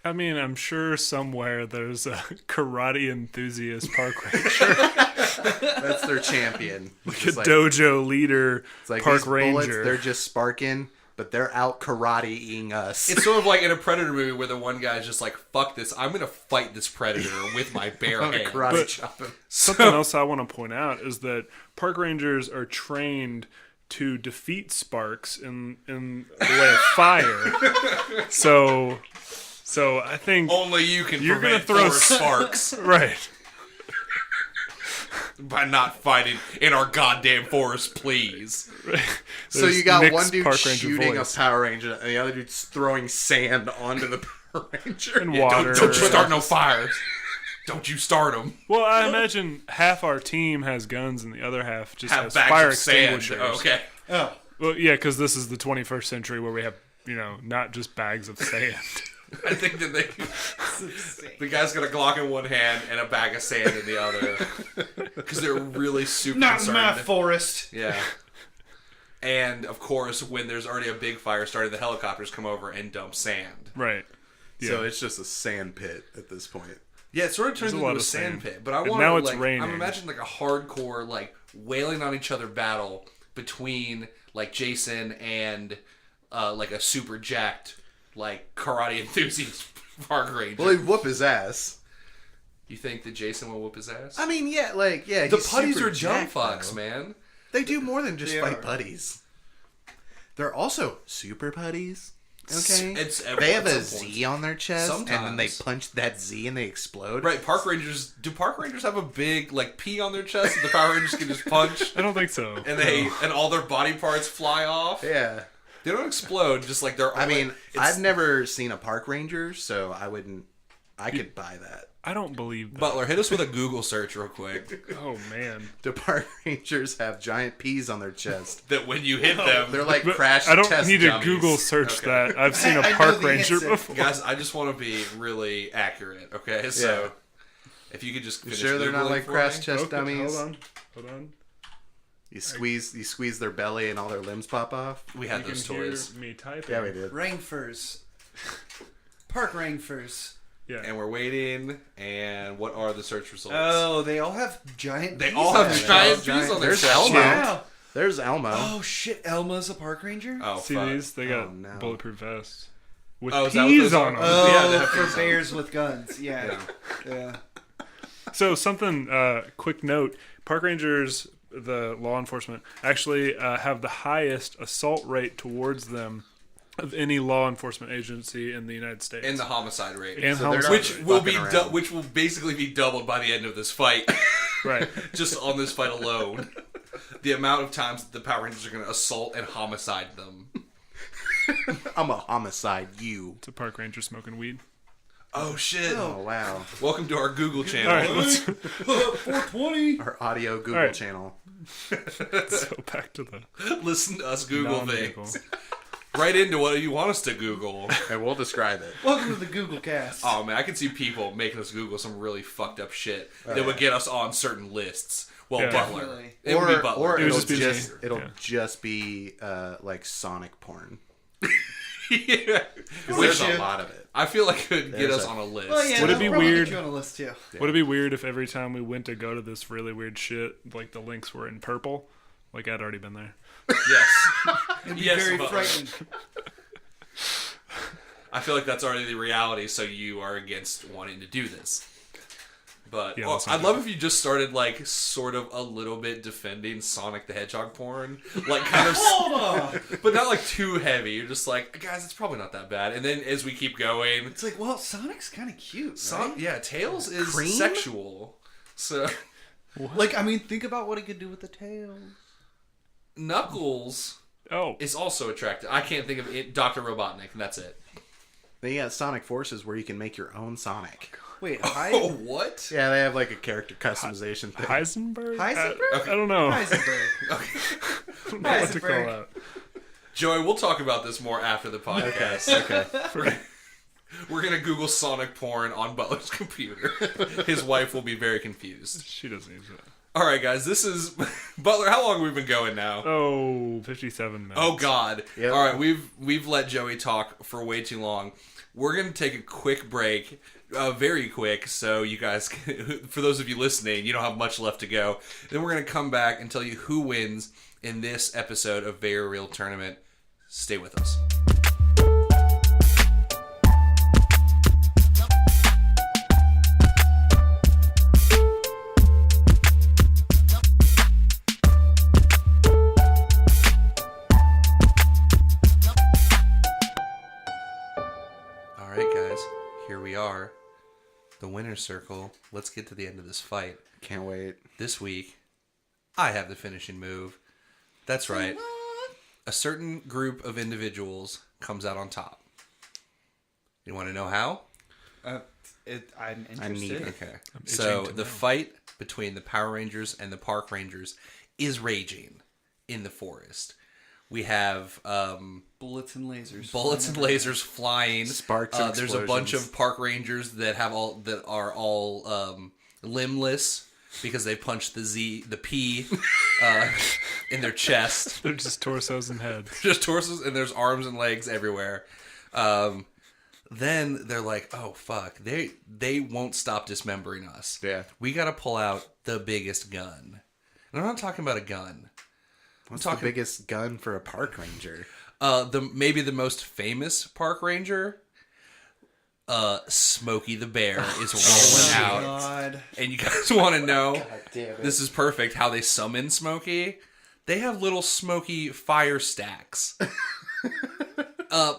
I mean, I'm sure somewhere there's a karate enthusiast park ranger, That's their champion. a It's like, dojo leader it's like park these bullets, ranger. they're just sparking, but they're out karateing us. It's sort of like in a Predator movie where the one guy's just like, fuck this, I'm going to fight this Predator with my bare I'm gonna hand. karate But- chop him. Something else I want to point out is that park rangers are trained to defeat sparks in the way of fire. So I think Only you can You're gonna prevent throw forest sparks right. by not fighting in our goddamn forest, please. So There's you got Nick's one dude Park Ranger shooting voice. a Power Ranger, and the other dude's throwing sand onto the Power Ranger. And Yeah, water. don't you start no fires. Don't you start them. Well, I imagine half our team has guns and the other half just Have has bags fire of sand. extinguishers. Okay. Oh, Well, yeah, because this is the 21st century where we have, not just bags of sand. I think that the guy's got a Glock in one hand and a bag of sand in the other. Because they're really super not in concerned. my forest. Yeah. And, of course, when there's already a big fire started, the helicopters come over and dump sand. Right. So Yeah. it's just a sand pit at this point. Yeah, it sort of turns There's a into lot a of sand sand. pit. But I And want now to, it's like, raining. I'm imagining, like, a hardcore, like, wailing on each other battle between, like, Jason and, like, a super jacked, like, karate enthusiast park ranger. Well, he'd whoop his ass. You think that Jason will whoop his ass? I mean, yeah, the The putties are jump fucks, man. They do more than just They fight are. putties. They're also super putties. Okay, It's they have a at some Z on their chest, and then they Sometimes. punch that Z and they explode. Right, park rangers. Do park rangers have a big like P on their chest that the Power Rangers can just punch I don't think so. and all their body parts fly off? Yeah. They don't explode. Just like they're. I mean, it's- I've never seen a park ranger, so I could buy that. I don't believe that. Butler, hit us with a Google search real quick. Oh, man. Do park rangers have giant P's on their chest? That when you hit them, They're like But crash I don't test need to dummies. Google search Okay. that. I've seen a I know park the ranger answer. before. guys. I just want to be really accurate. Okay, so Yeah. if you could just You finish sure they're not Googling like for crash me. test Okay, dummies? Hold on. You squeeze their belly and all their limbs pop off. We had You those can hear toys, me typing. Yeah, we did. Rainfurs. Park rainfurs. Yeah. and we're waiting. And what are the search results? Oh, they all have giant. They bees all on have them. giant giant- P's on their there's chest. Elmo. Wow. There's Elmo. Oh shit! Elma's a park ranger. Oh, See fuck. these? They got Oh, no. bulletproof vests. with Oh, is that what P's those on are? them. Oh, Yeah, they have for these bears with guns. Yeah. So something, quick note, park rangers, the law enforcement, actually have the highest assault rate towards them of any law enforcement agency in the United States. And the homicide rate. And So they're homicide not- rate. Which will basically be doubled by the end of this fight. Right. Just on this fight alone. The amount of times that the Power Rangers are going to assault and homicide them. I'm a homicide you. It's a park ranger smoking weed. Oh, shit. Oh, wow. Welcome to our Google channel. All right, let's 420. Our audio Google All right. channel. so back to the Listen to us Google non-medical. things. Right into what you want us to Google. And we'll describe it. Welcome to the Google Cast. Oh, man, I can see people making us Google some really fucked up shit that would get us on certain lists. Well, Yeah. Butler. Definitely. It would be Butler. Or It would it'll just be just, me. it'll Yeah. just be like Sonic porn. Yeah. 'Cause there's Which, a lot of it. I feel like it could get There's us a- on a list. Well, yeah, Would it that'll be probably weird- get you on a list too. Would it be weird if every time we went to go to this really weird shit, like the links were in purple? Like I'd already been there. Yes. It'd be Yes, very Butler. frightening. I feel like that's already the reality, so you are against wanting to do this. But Yeah, let's not I'd do love if you just started like sort of a little bit defending Sonic the Hedgehog porn, like kind of, Hold on. but not like too heavy. You're just like, guys, it's probably not that bad. And then as we keep going, It's like, well, Sonic's kind of cute, right? yeah, Tails is Cream? sexual. So Like, I mean, think about what he could do with the tail. Knuckles Oh, is also attractive. I can't think of it. Dr. Robotnik, and that's it. Then you got Sonic Forces where you can make your own Sonic. Wait, Oh, what? Yeah, they have like a character customization thing. Heisenberg? Heisenberg? I don't know. Heisenberg. I don't know what to call Heisenberg. that. Joey, we'll talk about this more after the podcast. Okay. We're gonna Google Sonic porn on Butler's computer. His wife will be very confused. She doesn't use it. All right, guys, this is Butler. How long have we been going now? Oh, 57 minutes. Oh God! Yep. All right, we've let Joey talk for way too long. We're gonna take a quick break, very quick, so you guys, for those of you listening, you don't have much left to go. Then we're gonna come back and tell you who wins in this episode of Very Real Tournament. Stay with us. All right, guys, here we are, the winner's circle. Let's get to the end of this fight. Can't wait. This week, I have the finishing move. That's right. A certain group of individuals comes out on top. You want to know how? I'm I need interested. it. Okay. itching So to the know. fight between the Power Rangers and the Park Rangers is raging in the forest. We have Bullets and lasers. bullets and lasers flying. Sparks and There's a bunch explosions. of Park Rangers that are all limbless because they punched the P in their chest. They're just torsos and heads. Just torsos, and there's arms and legs everywhere. Then they're like, oh fuck, they won't stop dismembering us. Yeah. We gotta pull out the biggest gun. And I'm not talking about a gun. What's talking- the biggest gun for a park ranger? Maybe the most famous park ranger, Smokey the Bear is rolling out. God. And you guys want to know? damn it. This is perfect. How they summon Smokey? They have little Smokey fire stacks,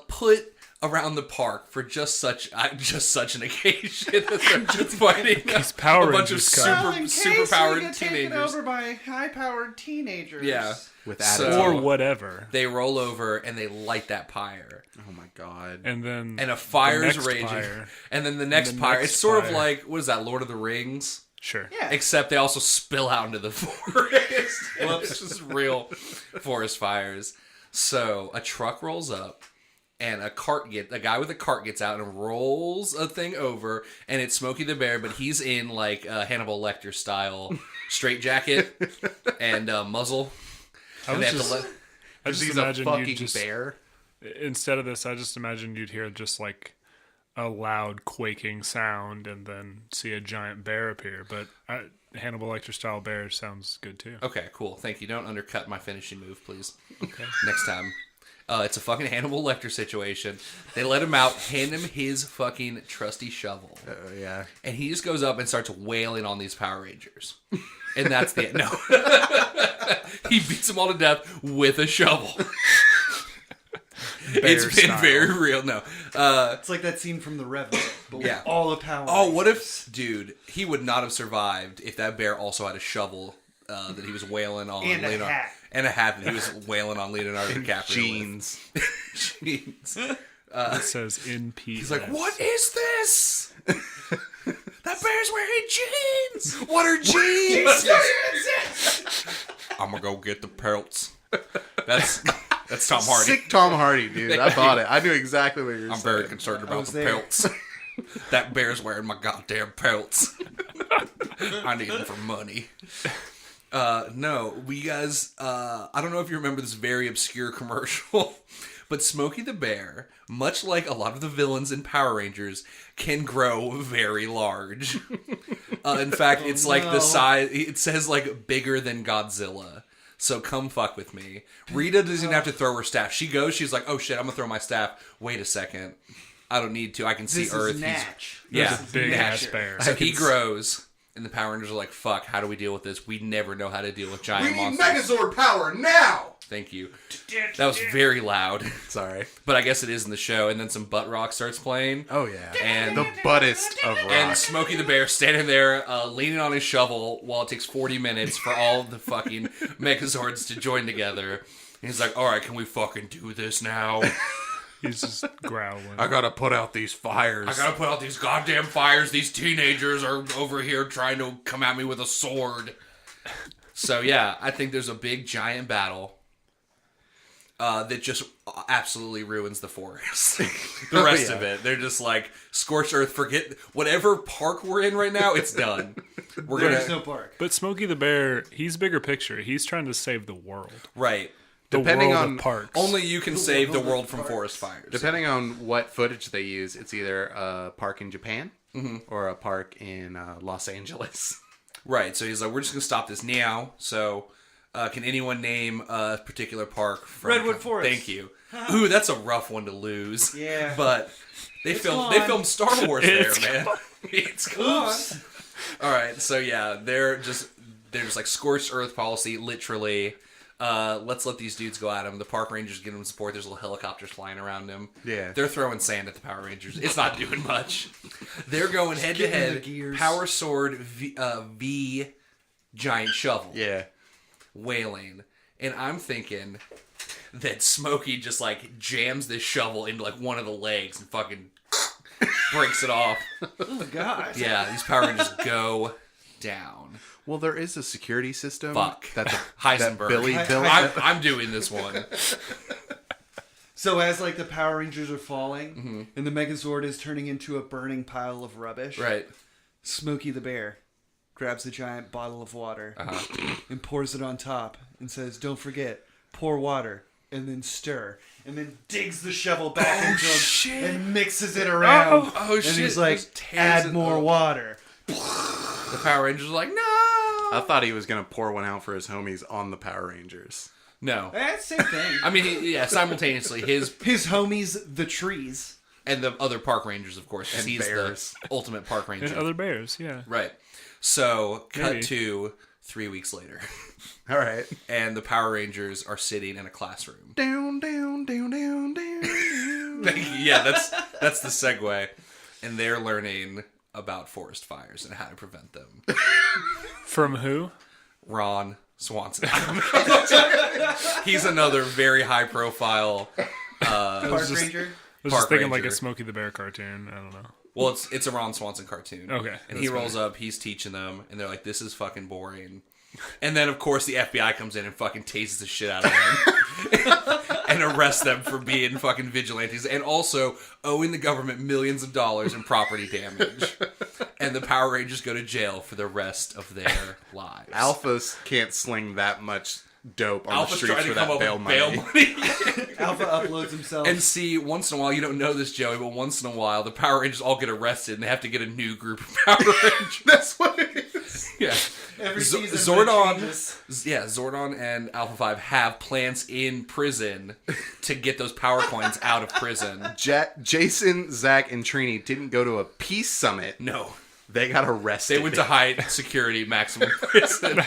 put around the park for just such an occasion. They're just fighting Power a bunch of Rangers come. Well, in super case powered we get taken teenagers. over by high-powered teenagers. Yeah. With So- attitude. Or whatever. They roll over and they light that pyre. Oh my god. And then And a fire's next raging. pyre. And then the next the pyre. next It's sort of pyre. like, what is that, Lord of the Rings? Sure. Yeah. Except they also spill out into the forest. Whoops, just real forest fires. So a truck rolls up, and a guy with a cart gets out and rolls a thing over, and it's Smokey the Bear, but he's in like a Hannibal Lecter style straitjacket and muzzle. I And was they have to just, let- I just He's a imagine fucking you'd just bear. instead of this, I just imagined you'd hear just like a loud quaking sound and then see a giant bear appear. But Hannibal Lecter style bear sounds good too. Okay, cool. Thank you. Don't undercut my finishing move, please. Okay. Next time. It's a fucking Hannibal Lecter situation. They let him out, hand him his fucking trusty shovel. Yeah. And he just goes up and starts wailing on these Power Rangers. And that's the end. No. He beats them all to death with a shovel. It's been style. very real. No. It's like that scene from The Revenant. But Yeah. with all the power. Oh, what if... Dude, he would not have survived if that bear also had a shovel that he was wailing on. And a hat. And a hat that he was wailing on Leonardo DiCaprio Jeans. with. Jeans. It says in peace. He's like, what is this? That bear's wearing jeans. What are jeans? I'm gonna go get the pelts. That's Tom Hardy. Sick Tom Hardy, dude. I bought it. I knew exactly what you were I'm saying. very concerned about was the there. pelts. That bear's wearing my goddamn pelts. I need them for money. No, we guys, I don't know if you remember this very obscure commercial, but Smokey the Bear, much like a lot of the villains in Power Rangers, can grow very large. In fact, it's like the size, it says like bigger than Godzilla. So come fuck with me. Rita doesn't even have to throw her staff. She goes, she's like, oh shit, I'm gonna throw my staff. Wait a second. I don't need to. I can see This Earth. is He's- Natch. Yeah. There's a big ass bear. So he grows, and the Power Rangers are like, fuck, how do we deal with this? We never know how to deal with We giant need monsters. Megazord power now! Thank you. That was very loud. Sorry. But I guess it is in the show, and then some butt rock starts playing. Oh, yeah. And The buttest of and rock. Smokey the Bear standing there, leaning on his shovel while it takes 40 minutes for all of the fucking Megazords to join together. And he's like, alright, can we fucking do this now? He's just growling. I gotta put out these fires. I gotta put out these goddamn fires. These teenagers are over here trying to come at me with a sword. So yeah, I think there's a big giant battle that just absolutely ruins the forest. The rest of it, they're just like scorched earth. Forget whatever park we're in right now. It's done. We're There's gonna no park. But Smokey the Bear, he's bigger picture. He's trying to save the world. right. The Depending world on- of parks. Only you can save the world from forest fires. Depending on what footage they use, it's either a park in Japan or a park in Los Angeles. Right. So he's like, we're just gonna stop this now. So, can anyone name a particular park? From Redwood Forest. Thank you. Ooh, that's a rough one to lose. Yeah. But they filmed gone. Star Wars It's there, man. It's gone. Oops. All right. So yeah, they're just like scorched earth policy, literally. Let's let these dudes go at him. The park rangers give him support. There's little helicopters flying around him. Yeah. They're throwing sand at the Power Rangers. It's not doing much. They're going head to Getting the head. gears. Power Sword v giant shovel. Yeah. Wailing. And I'm thinking that Smokey just like jams this shovel into like one of the legs and fucking breaks it off. Oh, God. Yeah, these Power Rangers go down. Well, there is a security system. Fuck. That's Heisenberg. That Billy built. I'm doing this one. So as like the Power Rangers are falling and the Megazord is turning into a burning pile of rubbish, Right. Smokey the Bear grabs a giant bottle of water and pours it on top and says, "Don't forget, pour water and then stir." And then digs the shovel back into him shit. and mixes it around. Oh, and shit. he's like, Just tears "Add it more up." water." The Power Rangers are like, no. I thought he was going to pour one out for his homies on the Power Rangers. No. That's the same thing. I mean, simultaneously, his His homies, the trees. and the other park rangers, of course, 'cause And he's bears. the ultimate park ranger. And other bears, yeah. Right. So, cut Maybe. to 3 weeks later. All right. And the Power Rangers are sitting in a classroom. Down, down, down, down, down. Yeah, that's the segue. And they're learning about forest fires and how to prevent them. From who? Ron Swanson. He's another very high profile. Park Ranger. I was Park just thinking like ranger. a Smokey the Bear cartoon. I don't know. Well, it's a Ron Swanson cartoon. Okay, And he that's rolls up, he's teaching them, and they're like, this is fucking boring. And then, of course, the FBI comes in and fucking tases the shit out of them. And arrests them for being fucking vigilantes. And also owing the government millions of dollars in property damage. And the Power Rangers go to jail for the rest of their lives. Alphas can't sling that much dope on Alpha's the trying streets to for come that up bail with money. bail money. Alpha uploads himself. And see, once in a while, you don't know this, Joey, but once in a while, the Power Rangers all get arrested and they have to get a new group of Power Rangers. That's what it is. Yeah. Every season when it changes. Zordon and Alpha 5 have plants in prison to get those power coins out of prison. Jason, Zach, and Trini didn't go to a peace summit. No. They got arrested. They went to high security maximum prison.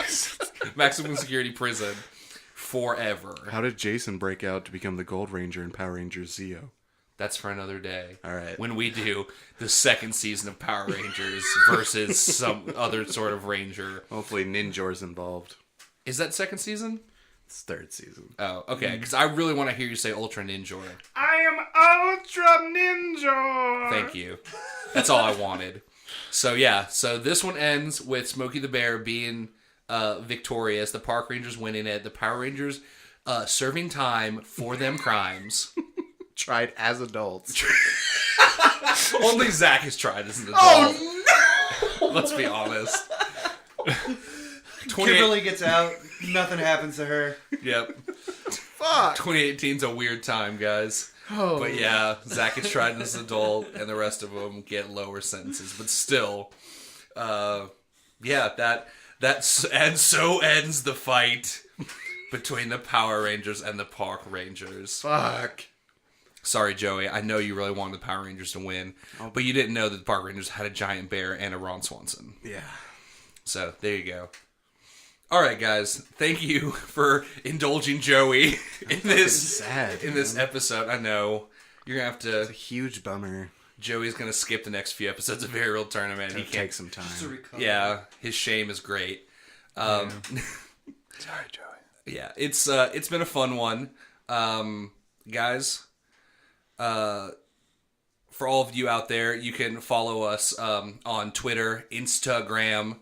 Maximum security prison forever. How did Jason break out to become the Gold Ranger in Power Rangers Zeo? That's for another day. All right. When we do the second season of Power Rangers versus some other sort of ranger. Hopefully Ninjor's involved. Is that second season? It's third season. Oh, okay. Because I really want to hear you say Ultra Ninjor. I am Ultra Ninja. Thank you. That's all I wanted. So yeah, so this one ends with Smokey the Bear being victorious. The Park Rangers winning it. The Power Rangers serving time for them crimes. Tried as adults. Only Zach has tried as an adult. Oh no! Let's be honest. Kimberly gets out. Nothing happens to her. Yep. Fuck. 2018's a weird time, guys. Oh. But yeah, Zach is tried as an adult, and the rest of them get lower sentences. But still, and so ends the fight between the Power Rangers and the Park Rangers. Fuck. Sorry, Joey. I know you really wanted the Power Rangers to win, but you didn't know that the Park Rangers had a giant bear and a Ron Swanson. Yeah. So there you go. All right, guys. Thank you for indulging Joey in this episode. I know you're gonna have to. It's a huge bummer. Joey's gonna skip the next few episodes of Very Real Tournament. He It'll take some time. Just to recover. Yeah, his shame is great. Sorry, Joey. Yeah, it's been a fun one, guys. For all of you out there, you can follow us on Twitter, Instagram.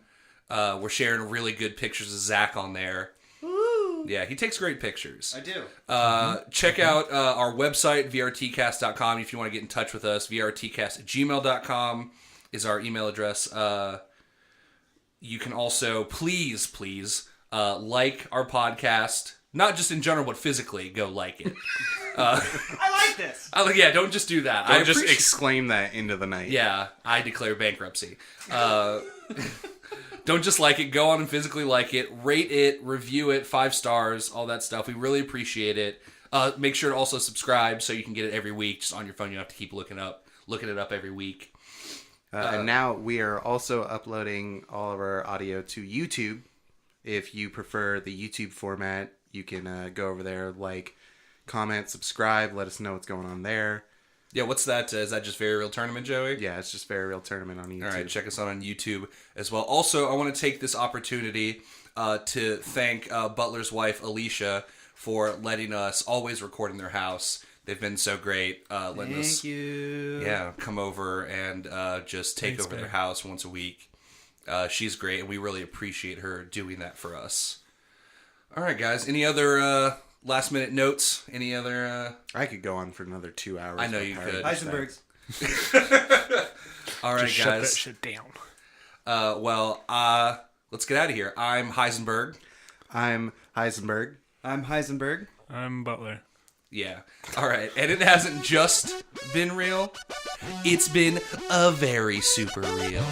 We're sharing really good pictures of Zach on there. Woo. Yeah, he takes great pictures. I do. Check out our website, vrtcast.com, if you want to get in touch with us. vrtcast@gmail.com is our email address. You can also, please, like our podcast. Not just in general, but physically, go like it. I like this. Yeah, don't just do that. Don't just exclaim that into the night. Yeah, I declare bankruptcy. Don't just like it. Go on and physically like it. Rate it. Review it. 5 stars. All that stuff. We really appreciate it. Make sure to also subscribe so you can get it every week. Just on your phone. You don't have to keep looking it up every week. And now we are also uploading all of our audio to YouTube. If you prefer the YouTube format, you can go over there, like, comment, subscribe, let us know what's going on there. Yeah, what's that? Is that just Very Real Tournament, Joey? Yeah, it's just Very Real Tournament on YouTube. All right, check us out on YouTube as well. Also, I want to take this opportunity to thank Butler's wife, Alicia, for letting us always record in their house. They've been so great, letting us come over and just take over their house once a week. She's great, and we really appreciate her doing that for us. All right, guys. Any other last minute notes? Any other? I could go on for another 2 hours. I know you could. Heisenberg's. All right, Just guys. shut that shit down. Let's get out of here. I'm Heisenberg. I'm Heisenberg. I'm Heisenberg. I'm Butler. Yeah. All right. And it hasn't just been real. It's been a very super real.